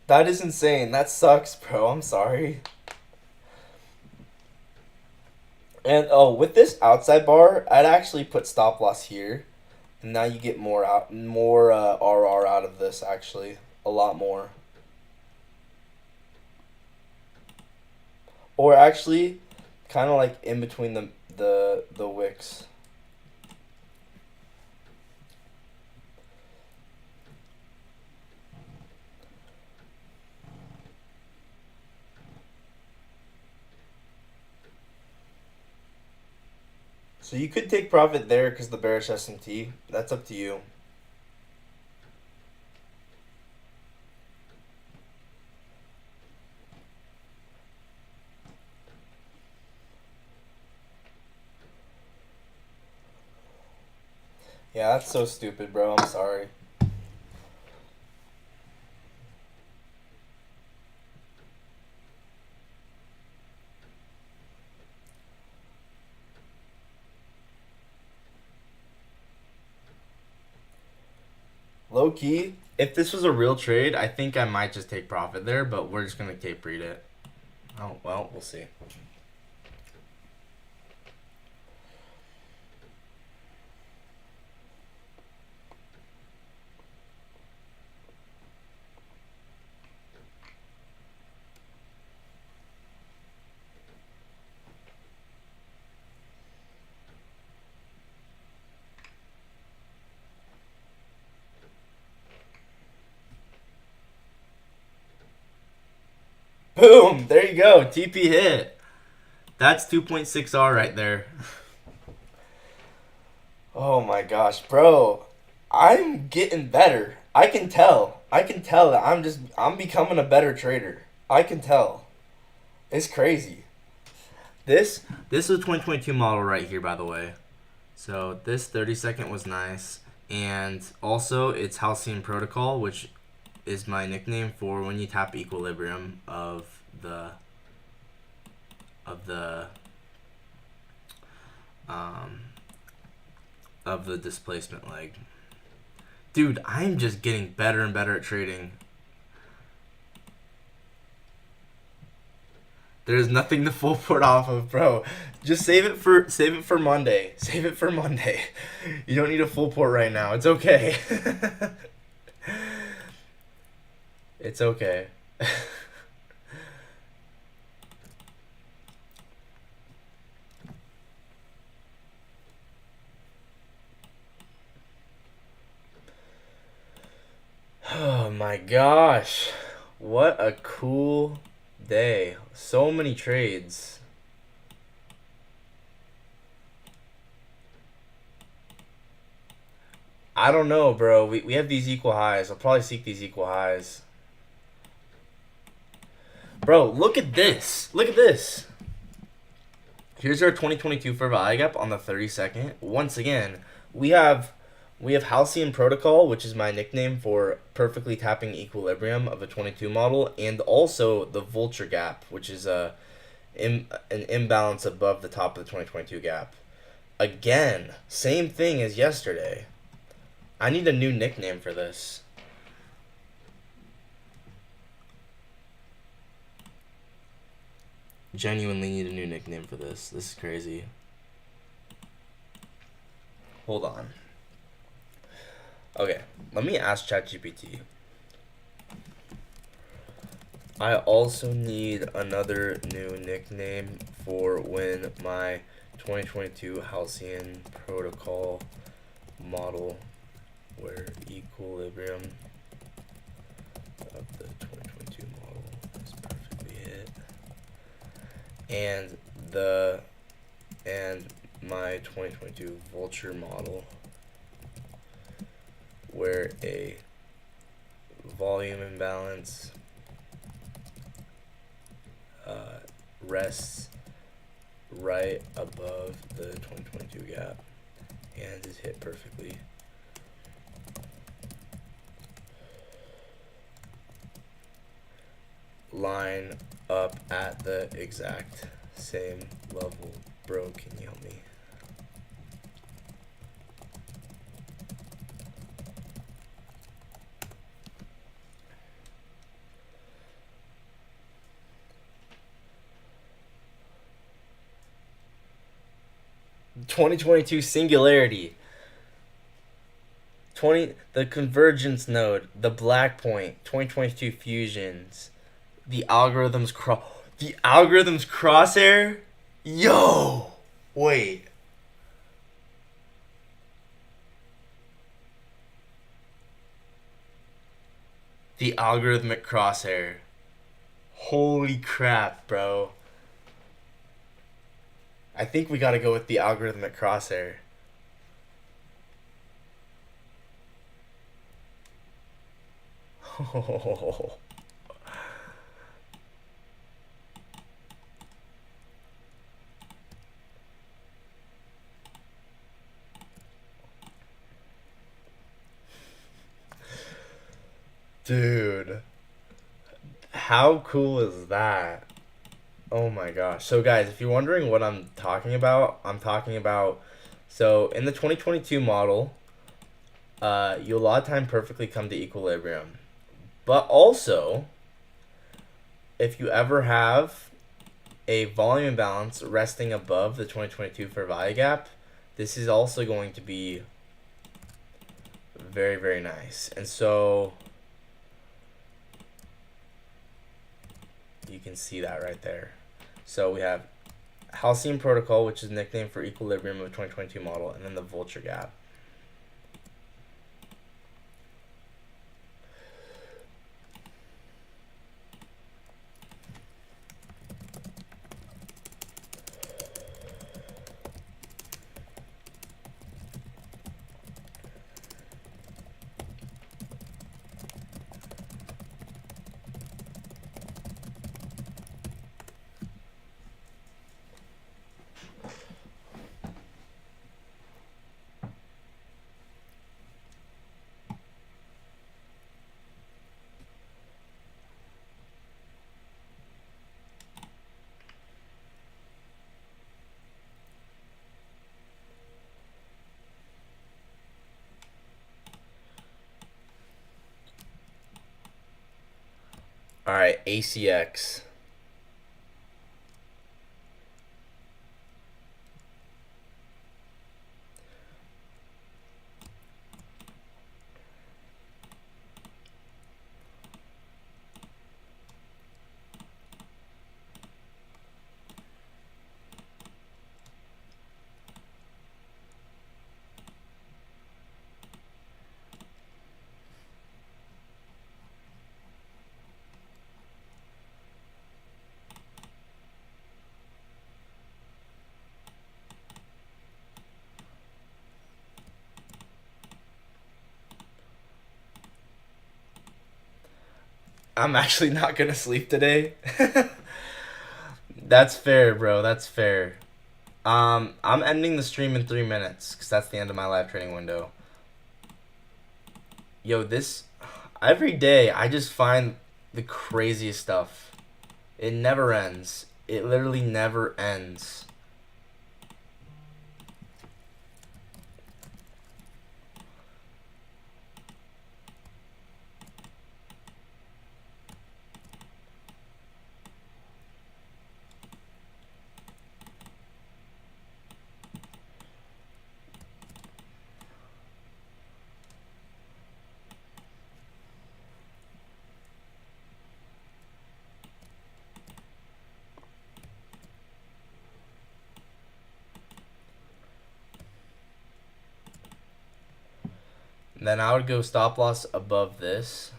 That is insane. That sucks, bro. I'm sorry. And oh, with this outside bar, I'd actually put stop loss here. And now you get more RR out of this, actually. A lot more. Or actually, kind of like in between the wicks. So you could take profit there because the bearish SMT. That's up to you. Yeah, that's so stupid, bro. I'm sorry. Low key, if this was a real trade, I think I might just take profit there, but we're just going to tape read it. Oh, well, we'll see. Boom! There you go. TP hit. That's 2.6R right there. Oh my gosh, bro. I'm getting better. I can tell. I can tell that I'm becoming a better trader. I can tell. It's crazy. This is a 2022 model right here, by the way. So this 30-second was nice. And also it's Halcyon Protocol, which is my nickname for when you tap equilibrium of the displacement leg. Dude, I'm just getting better and better at trading. There's nothing to full port off of, bro. Just save it for Monday. Save it for Monday. You don't need a full port right now. It's okay. It's okay. Oh my gosh. What a cool day. So many trades. I don't know, bro. We have these equal highs. I'll probably seek these equal highs. Bro, look at this. Look at this. Here's our 2022 for value gap on the 32nd. Once again, we have Halcyon Protocol, which is my nickname for perfectly tapping equilibrium of a 22 model, and also the Vulture Gap, which is an imbalance above the top of the 2022 gap. Again, same thing as yesterday. I need a new nickname for this. Genuinely need a new nickname for this. This is crazy. Hold on. Okay, let me ask ChatGPT. I also need another new nickname for when my 2022 Halcyon Protocol model where equilibrium of the 2022 model is perfectly hit, and my 2022 Vulture model where a volume imbalance rests right above the 2022 gap and is hit perfectly. Line up at the exact same level. Bro, can you help me? (2022) Singularity. The convergence node, the black point, 2022 fusions, the algorithms crosshair. Yo, wait. The algorithmic crosshair. Holy crap, bro. I think we gotta go with the algorithmic crosshair. Oh. Dude, how cool is that? Oh my gosh. So guys, if you're wondering what I'm talking about, so in the 2022 model, you a lot of time perfectly come to equilibrium. But also, if you ever have a volume imbalance resting above the 2022 fair value gap, this is also going to be very, very nice. And so you can see that right there. So we have Halcyon Protocol, which is nicknamed for equilibrium of 2022 model, and then the Vulture Gap. All right, ACX. I'm actually not gonna sleep today. That's fair, bro. That's fair. I'm ending the stream in 3 minutes because that's the end of my live training window. Yo, this every day I just find the craziest stuff. It never ends. It literally never ends. Then I would go stop loss above this,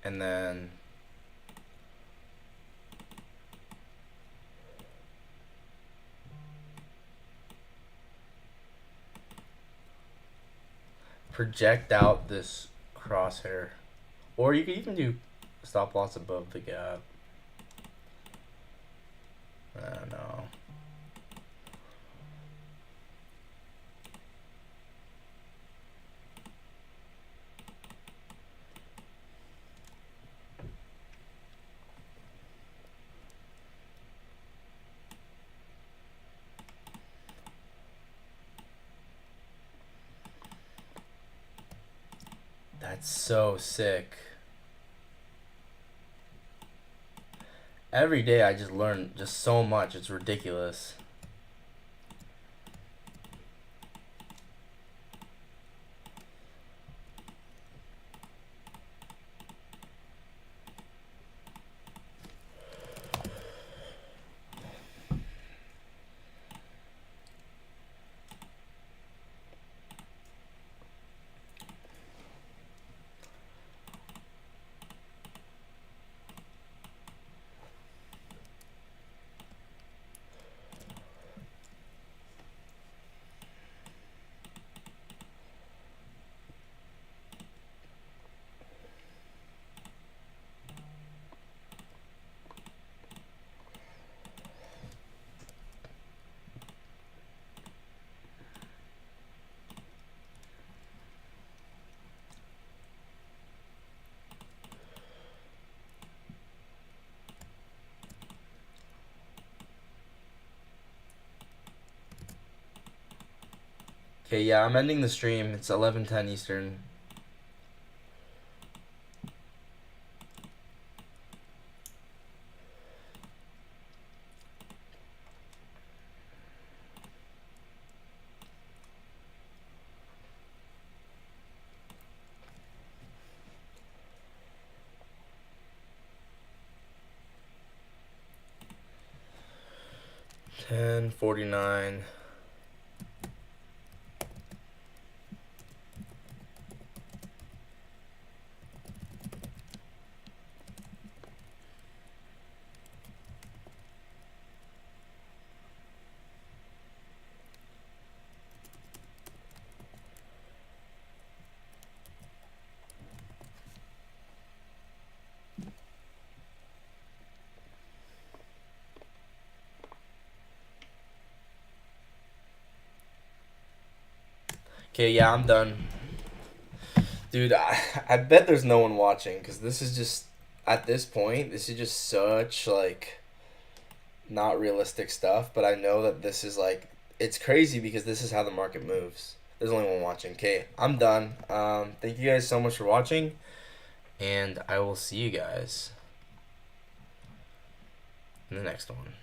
and then project out this crosshair. Or you could even do stop loss above the gap. I don't know. That's so sick. Every day I just learn just so much. It's ridiculous. Okay, yeah, I'm ending the stream. It's 11:10 Eastern. $10.49. Okay, yeah, I'm done. Dude, I bet there's no one watching because this is just, at this point, this is just such, like, not realistic stuff. But I know that this is, like, it's crazy because this is how the market moves. There's only one watching. Okay, I'm done. Thank you guys so much for watching, and I will see you guys in the next one.